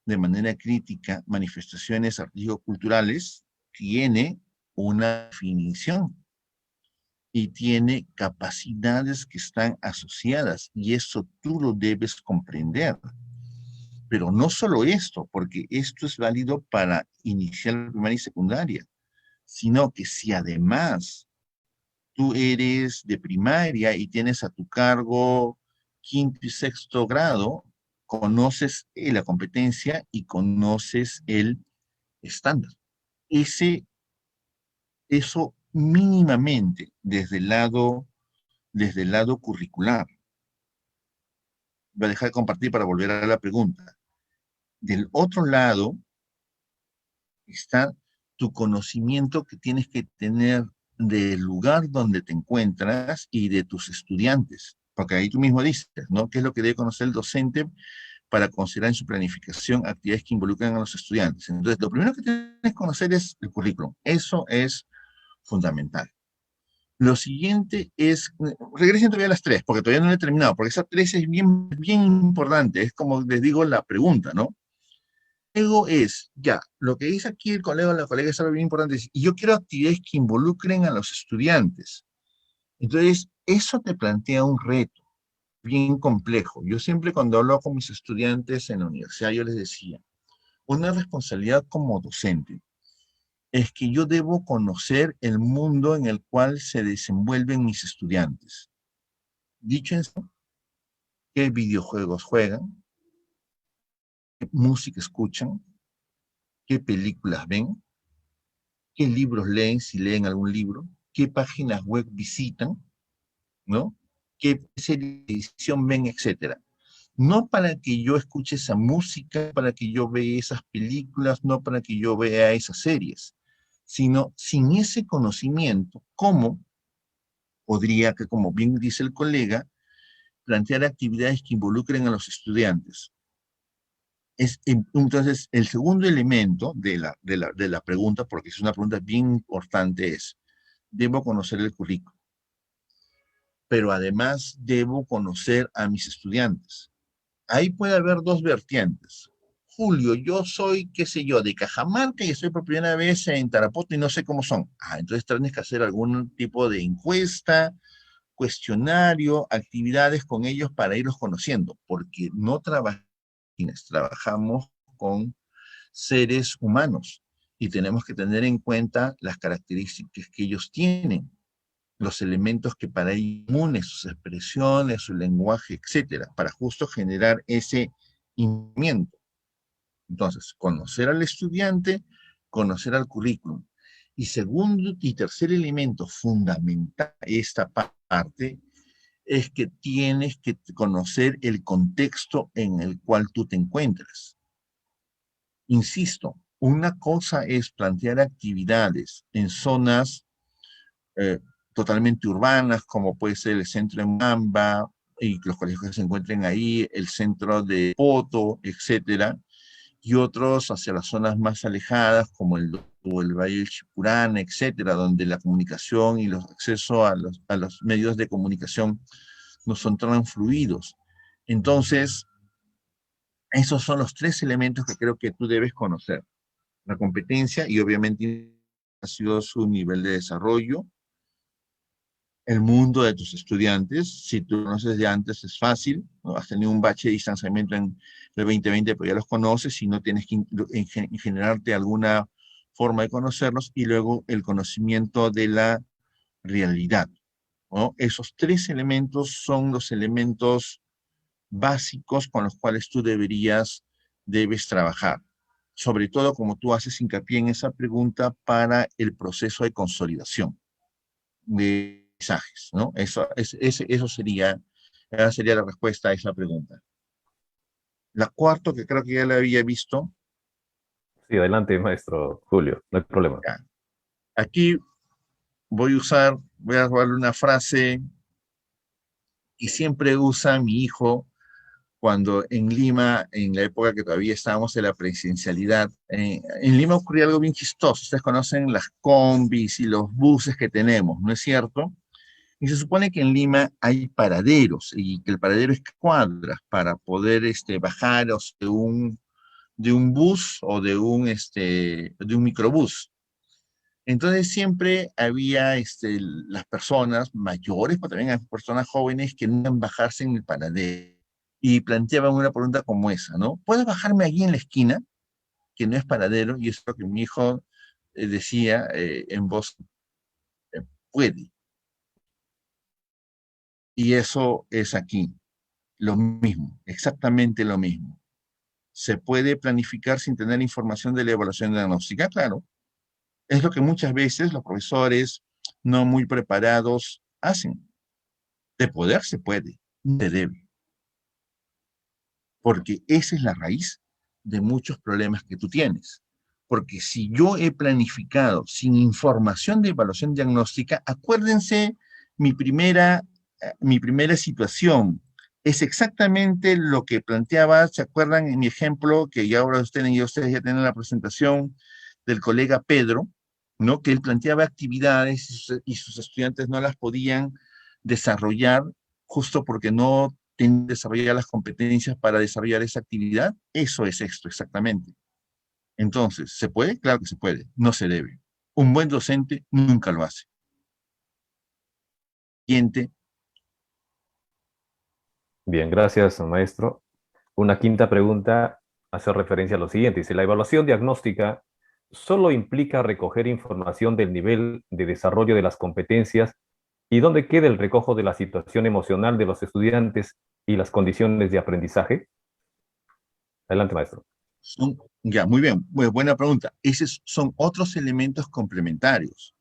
de manera crítica manifestaciones artístico-culturales, tiene una definición y tiene capacidades que están asociadas y eso tú lo debes comprender. Pero no solo esto, porque esto es válido para inicial, primaria y secundaria, sino que si además tú eres de primaria y tienes a tu cargo quinto y sexto grado, conoces la competencia y conoces el estándar. Eso mínimamente desde el lado curricular. Voy a dejar de compartir para volver a la pregunta. Del otro lado, está tu conocimiento que tienes que tener del lugar donde te encuentras y de tus estudiantes. Porque ahí tú mismo dices, ¿no? ¿Qué es lo que debe conocer el docente para considerar en su planificación actividades que involucran a los estudiantes? Entonces, lo primero que tienes que conocer es el currículum. Eso es fundamental. Lo siguiente es, regresen todavía a las tres, porque todavía no lo he terminado, porque esa tres es bien, bien importante, es como les digo la pregunta, ¿no? Luego es, ya, lo que dice aquí el colega o la colega es algo bien importante, y yo quiero actividades que involucren a los estudiantes. Entonces, eso te plantea un reto bien complejo. Yo siempre cuando hablo con mis estudiantes en la universidad, yo les decía, una responsabilidad como docente es que yo debo conocer el mundo en el cual se desenvuelven mis estudiantes. Dicho eso, qué videojuegos juegan, qué música escuchan, qué películas ven, qué libros leen, si leen algún libro, qué páginas web visitan, ¿no? Qué serie de televisión ven, etcétera. No para que yo escuche esa música, para que yo vea esas películas, no para que yo vea esas series, sino sin ese conocimiento, ¿cómo podría, que como bien dice el colega, plantear actividades que involucren a los estudiantes? Entonces, el segundo elemento de la pregunta, porque es una pregunta bien importante, es, debo conocer el currículo, pero además debo conocer a mis estudiantes. Ahí puede haber dos vertientes. Julio, yo soy, qué sé yo, de Cajamarca y estoy por primera vez en Tarapoto y no sé cómo son. Entonces tienes que hacer algún tipo de encuesta, cuestionario, actividades con ellos para irlos conociendo, porque no trabajamos con seres humanos y tenemos que tener en cuenta las características que ellos tienen, los elementos que para ellos son comunes, sus expresiones, su lenguaje, etcétera, para justo generar ese movimiento. Entonces, conocer al estudiante, conocer al currículum. Y segundo y tercer elemento fundamental de esta parte es que tienes que conocer el contexto en el cual tú te encuentras. Insisto, una cosa es plantear actividades en zonas eh, totalmente urbanas, como puede ser el centro de Mamba, y que los colegios que se encuentren ahí, el centro de Poto, etcétera, y otros hacia las zonas más alejadas, como el Valle del Chipurana, etcétera, donde la comunicación y los accesos a los medios de comunicación no son tan fluidos. Entonces, esos son los tres elementos que creo que tú debes conocer. La competencia y obviamente ha sido su nivel de desarrollo, el mundo de tus estudiantes. Si tú conoces de antes es fácil, ¿no? Has tenido un bache de distanciamiento en el 2020, pero ya los conoces y no tienes que generarte alguna forma de conocerlos, y luego el conocimiento de la realidad, ¿no? Esos tres elementos son los elementos básicos con los cuales tú debes trabajar. Sobre todo como tú haces hincapié en esa pregunta para el proceso de consolidación de mensajes, ¿no? Eso sería, esa sería la respuesta a esa pregunta. La cuarta, que creo que ya la había visto, Sí, adelante, maestro Julio, no hay problema. ya. Aquí voy a robarle una frase que siempre usa mi hijo cuando en Lima, en la época que todavía estábamos en la presidencialidad, en Lima ocurría algo bien chistoso. Ustedes conocen las combis y los buses que tenemos, ¿no es cierto? Y se supone que en Lima hay paraderos y que el paradero es cuadras para poder bajar de un bus o de un microbús. Entonces siempre había las personas mayores, pero también hay personas jóvenes que no iban a bajarse en el paradero y planteaban una pregunta como esa, ¿no? ¿Puedes bajarme allí en la esquina, que no es paradero? Y es lo que mi hijo decía en voz, puede. Y eso es aquí, lo mismo, exactamente lo mismo. ¿Se puede planificar sin tener información de la evaluación diagnóstica? Claro, es lo que muchas veces los profesores no muy preparados hacen. De poder se puede, se debe, porque esa es la raíz de muchos problemas que tú tienes. Porque si yo he planificado sin información de evaluación diagnóstica, acuérdense mi primera, mi primera situación. Es exactamente lo que planteaba, ¿se acuerdan en mi ejemplo que ya ahora ustedes ya tienen la presentación del colega Pedro, ¿no? Que él planteaba actividades y sus estudiantes no las podían desarrollar justo porque no tienen desarrollar las competencias para desarrollar esa actividad. Eso es esto exactamente. Entonces, ¿se puede? Claro que se puede, no se debe. Un buen docente nunca lo hace. Siguiente. Bien, gracias, maestro. Una quinta pregunta hace referencia a lo siguiente. Dice, la evaluación diagnóstica solo implica recoger información del nivel de desarrollo de las competencias y dónde queda el recojo de la situación emocional de los estudiantes y las condiciones de aprendizaje. Adelante, maestro. Ya, muy bien, buena pregunta. Esos son otros elementos complementarios.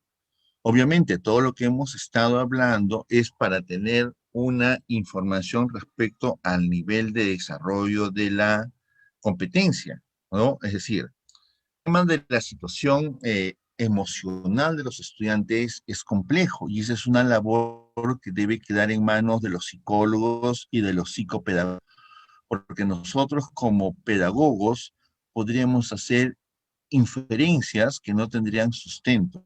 Obviamente, todo lo que hemos estado hablando es para tener una información respecto al nivel de desarrollo de la competencia, ¿no? Es decir, el tema de la situación emocional de los estudiantes es complejo y esa es una labor que debe quedar en manos de los psicólogos y de los psicopedagogos, porque nosotros como pedagogos podríamos hacer inferencias que no tendrían sustento.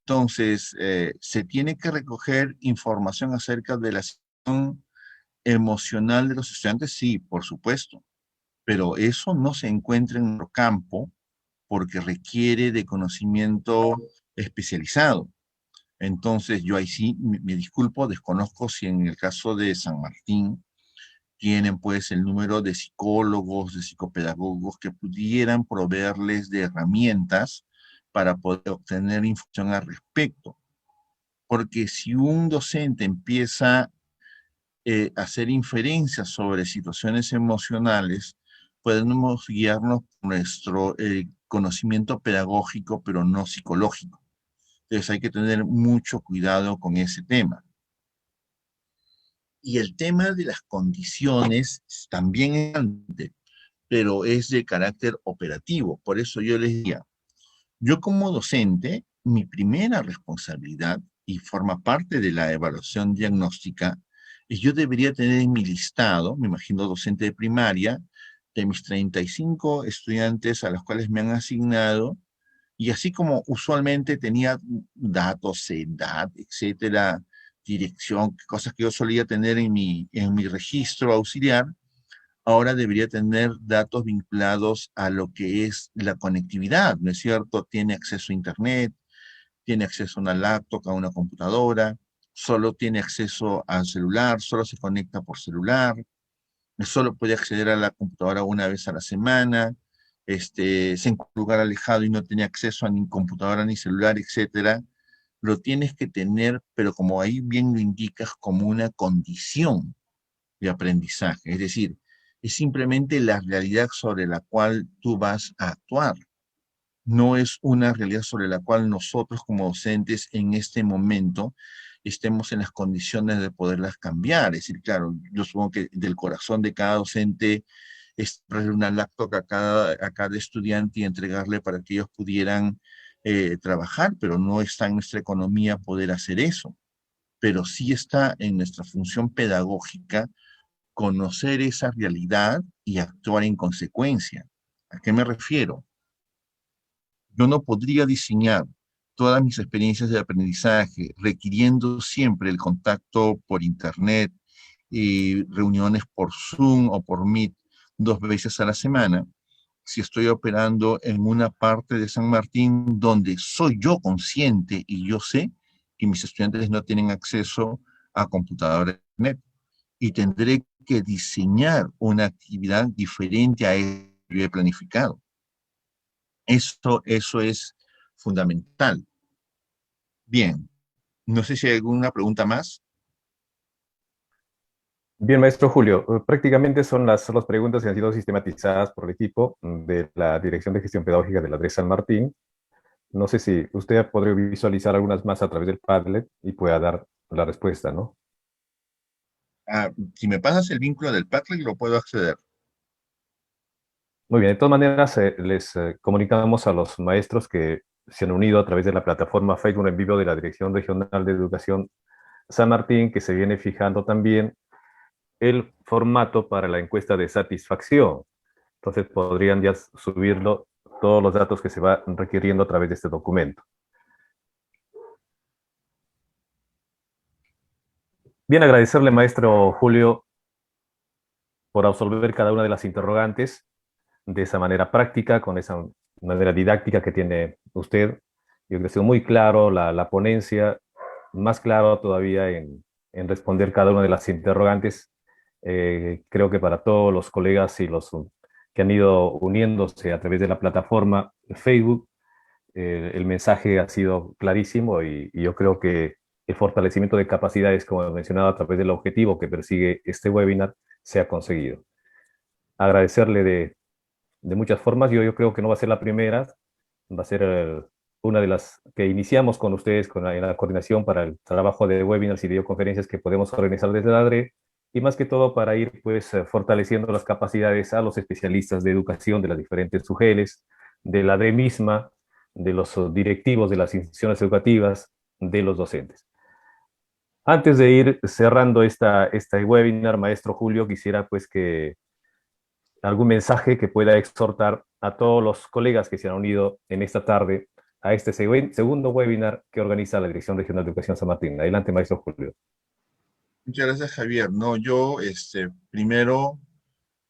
Entonces, se tiene que recoger información acerca de la situación emocional de los estudiantes, sí, por supuesto, pero eso no se encuentra en nuestro campo porque requiere de conocimiento especializado. Entonces, yo ahí sí me disculpo, desconozco si en el caso de San Martín tienen pues el número de psicólogos, de psicopedagogos que pudieran proveerles de herramientas para poder obtener información al respecto. Porque si un docente empieza a hacer inferencias sobre situaciones emocionales, podemos guiarnos por nuestro conocimiento pedagógico, pero no psicológico. Entonces hay que tener mucho cuidado con ese tema. Y el tema de las condiciones también es importante, pero es de carácter operativo. Por eso yo les diría, yo como docente, mi primera responsabilidad, y forma parte de la evaluación diagnóstica, es yo debería tener en mi listado, me imagino docente de primaria, de mis 35 estudiantes a los cuales me han asignado, y así como usualmente tenía datos, edad, etcétera, dirección, cosas que yo solía tener en mi registro auxiliar, ahora debería tener datos vinculados a lo que es la conectividad, ¿no es cierto? Tiene acceso a Internet, tiene acceso a una laptop, a una computadora, solo tiene acceso al celular, solo se conecta por celular, solo puede acceder a la computadora una vez a la semana, se encuentra en un lugar alejado y no tiene acceso a ni computadora ni celular, etcétera. Lo tienes que tener, pero como ahí bien lo indicas, como una condición de aprendizaje. Es decir, es simplemente la realidad sobre la cual tú vas a actuar. No es una realidad sobre la cual nosotros como docentes en este momento estemos en las condiciones de poderlas cambiar. Es decir, claro, yo supongo que del corazón de cada docente es traer una laptop a cada estudiante y entregarle para que ellos pudieran trabajar, pero no está en nuestra economía poder hacer eso. Pero sí está en nuestra función pedagógica conocer esa realidad y actuar en consecuencia. ¿A qué me refiero? Yo no podría diseñar todas mis experiencias de aprendizaje requiriendo siempre el contacto por Internet y reuniones por Zoom o por Meet 2 veces a la semana si estoy operando en una parte de San Martín donde soy yo consciente y yo sé que mis estudiantes no tienen acceso a computadora de Internet y tendré que diseñar una actividad diferente a eso que yo he planificado. Eso es fundamental. Bien, no sé si hay alguna pregunta más. Bien, maestro Julio, prácticamente son las preguntas que han sido sistematizadas por el equipo de la Dirección de Gestión Pedagógica de la DRE San Martín. No sé si usted podría visualizar algunas más a través del Padlet y pueda dar la respuesta, ¿no? Si me pasas el vínculo del Padlet, lo puedo acceder. Muy bien, de todas maneras, les comunicamos a los maestros que se han unido a través de la plataforma Facebook en vivo de la Dirección Regional de Educación San Martín, que se viene fijando también el formato para la encuesta de satisfacción. Entonces podrían ya subirlo todos los datos que se van requiriendo a través de este documento. Bien, agradecerle, maestro Julio, por absolver cada una de las interrogantes de esa manera práctica, con esa manera didáctica que tiene usted. Yo creo que ha sido muy claro la ponencia, más claro todavía en responder cada una de las interrogantes. Creo que para todos los colegas y los que han ido uniéndose a través de la plataforma Facebook, el mensaje ha sido clarísimo y yo creo que el fortalecimiento de capacidades, como he mencionado, a través del objetivo que persigue este webinar, se ha conseguido. Agradecerle de muchas formas. Yo creo que no va a ser la primera, va a ser una de las que iniciamos con ustedes en la coordinación para el trabajo de webinars y videoconferencias que podemos organizar desde la ADRE, y más que todo para ir pues fortaleciendo las capacidades a los especialistas de educación de las diferentes UGELs, de la ADRE misma, de los directivos de las instituciones educativas, de los docentes. Antes de ir cerrando esta webinar, maestro Julio, quisiera pues que algún mensaje que pueda exhortar a todos los colegas que se han unido en esta tarde a este segundo webinar que organiza la Dirección Regional de Educación San Martín. Adelante, maestro Julio. Muchas gracias, Javier. No, yo, primero,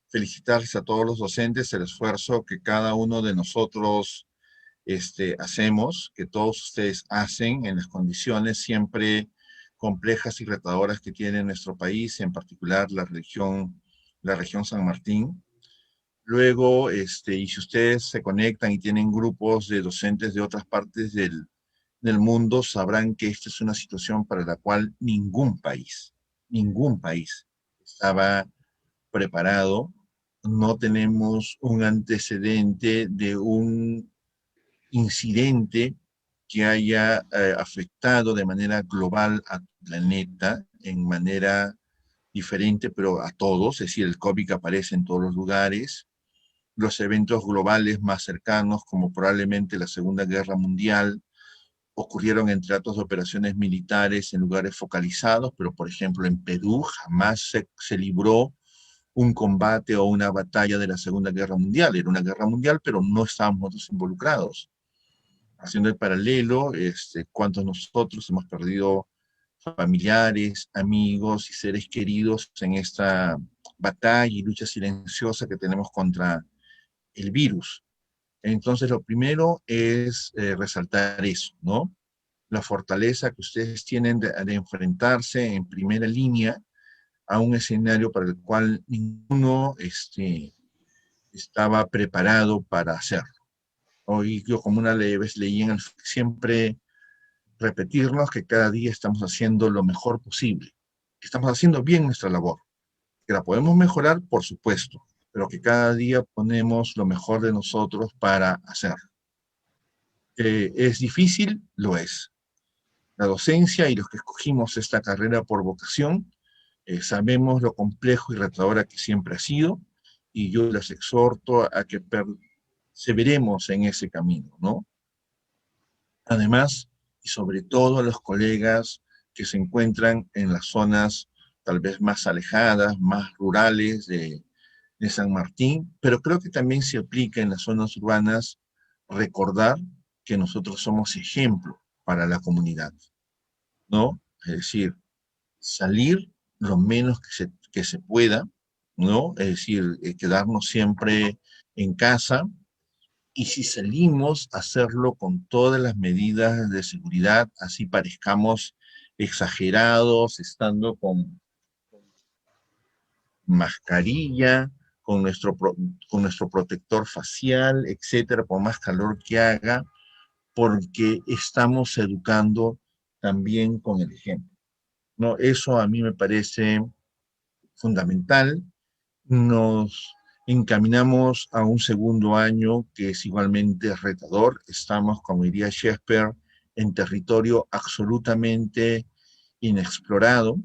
felicitarles a todos los docentes el esfuerzo que cada uno de nosotros, hacemos, que todos ustedes hacen en las condiciones siempre complejas y retadoras que tiene nuestro país, en particular la región San Martín. Luego, y si ustedes se conectan y tienen grupos de docentes de otras partes del mundo, sabrán que esta es una situación para la cual ningún país estaba preparado. No tenemos un antecedente de un incidente que haya afectado de manera global al planeta, en manera diferente, pero a todos, es decir, el COVID aparece en todos los lugares, los eventos globales más cercanos, como probablemente la Segunda Guerra Mundial, ocurrieron en tratos de operaciones militares en lugares focalizados, pero por ejemplo en Perú jamás se libró un combate o una batalla de la Segunda Guerra Mundial. Era una guerra mundial, pero no estábamos nosotros involucrados. Haciendo el paralelo, cuántos nosotros hemos perdido familiares, amigos y seres queridos en esta batalla y lucha silenciosa que tenemos contra el virus. Entonces, lo primero es resaltar eso, ¿no? La fortaleza que ustedes tienen de enfrentarse en primera línea a un escenario para el cual ninguno estaba preparado para hacerlo. Hoy yo como una vez leí siempre repetirnos que cada día estamos haciendo lo mejor posible, que estamos haciendo bien nuestra labor, que la podemos mejorar, por supuesto, pero que cada día ponemos lo mejor de nosotros para hacerlo. ¿Es difícil? Lo es. La docencia y los que escogimos esta carrera por vocación, sabemos lo complejo y retadora que siempre ha sido, y yo les exhorto a que perseveremos en ese camino, ¿no? Además, y sobre todo a los colegas que se encuentran en las zonas tal vez más alejadas, más rurales de San Martín, pero creo que también se aplica en las zonas urbanas recordar que nosotros somos ejemplo para la comunidad, ¿no? Es decir, salir lo menos que se pueda, ¿no? Es decir, quedarnos siempre en casa, y si salimos, hacerlo con todas las medidas de seguridad, así parezcamos exagerados, estando con mascarilla, con nuestro protector facial, etcétera, por más calor que haga, porque estamos educando también con el ejemplo, ¿no? Eso a mí me parece fundamental. Nos encaminamos a un segundo año que es igualmente retador. Estamos, como diría Shakespeare, en territorio absolutamente inexplorado,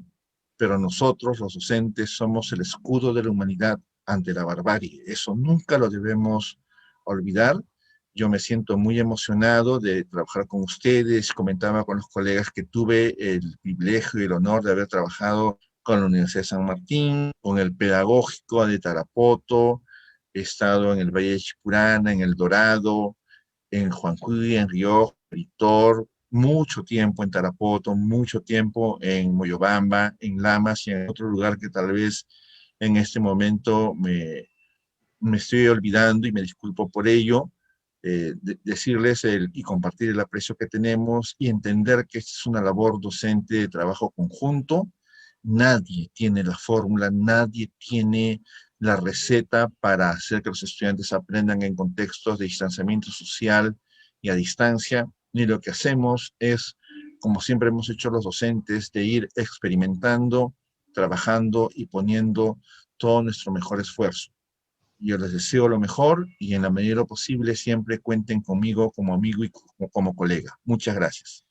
pero nosotros, los docentes, somos el escudo de la humanidad ante la barbarie. Eso nunca lo debemos olvidar. Yo me siento muy emocionado de trabajar con ustedes. Comentaba con los colegas que tuve el privilegio y el honor de haber trabajado con la Universidad de San Martín, con el Pedagógico de Tarapoto, he estado en el Valle de Chipurana, en El Dorado, en Juancuy, en Río, Ritor, mucho tiempo en Tarapoto, mucho tiempo en Moyobamba, en Lamas y en otro lugar que tal vez en este momento me estoy olvidando y me disculpo por ello. Decirles y compartir el aprecio que tenemos y entender que esta es una labor docente de trabajo conjunto. Nadie tiene la fórmula, nadie tiene la receta para hacer que los estudiantes aprendan en contextos de distanciamiento social y a distancia, ni lo que hacemos es, como siempre hemos hecho los docentes, de ir experimentando, trabajando y poniendo todo nuestro mejor esfuerzo. Yo les deseo lo mejor y en la medida de lo posible siempre cuenten conmigo como amigo y como colega. Muchas gracias.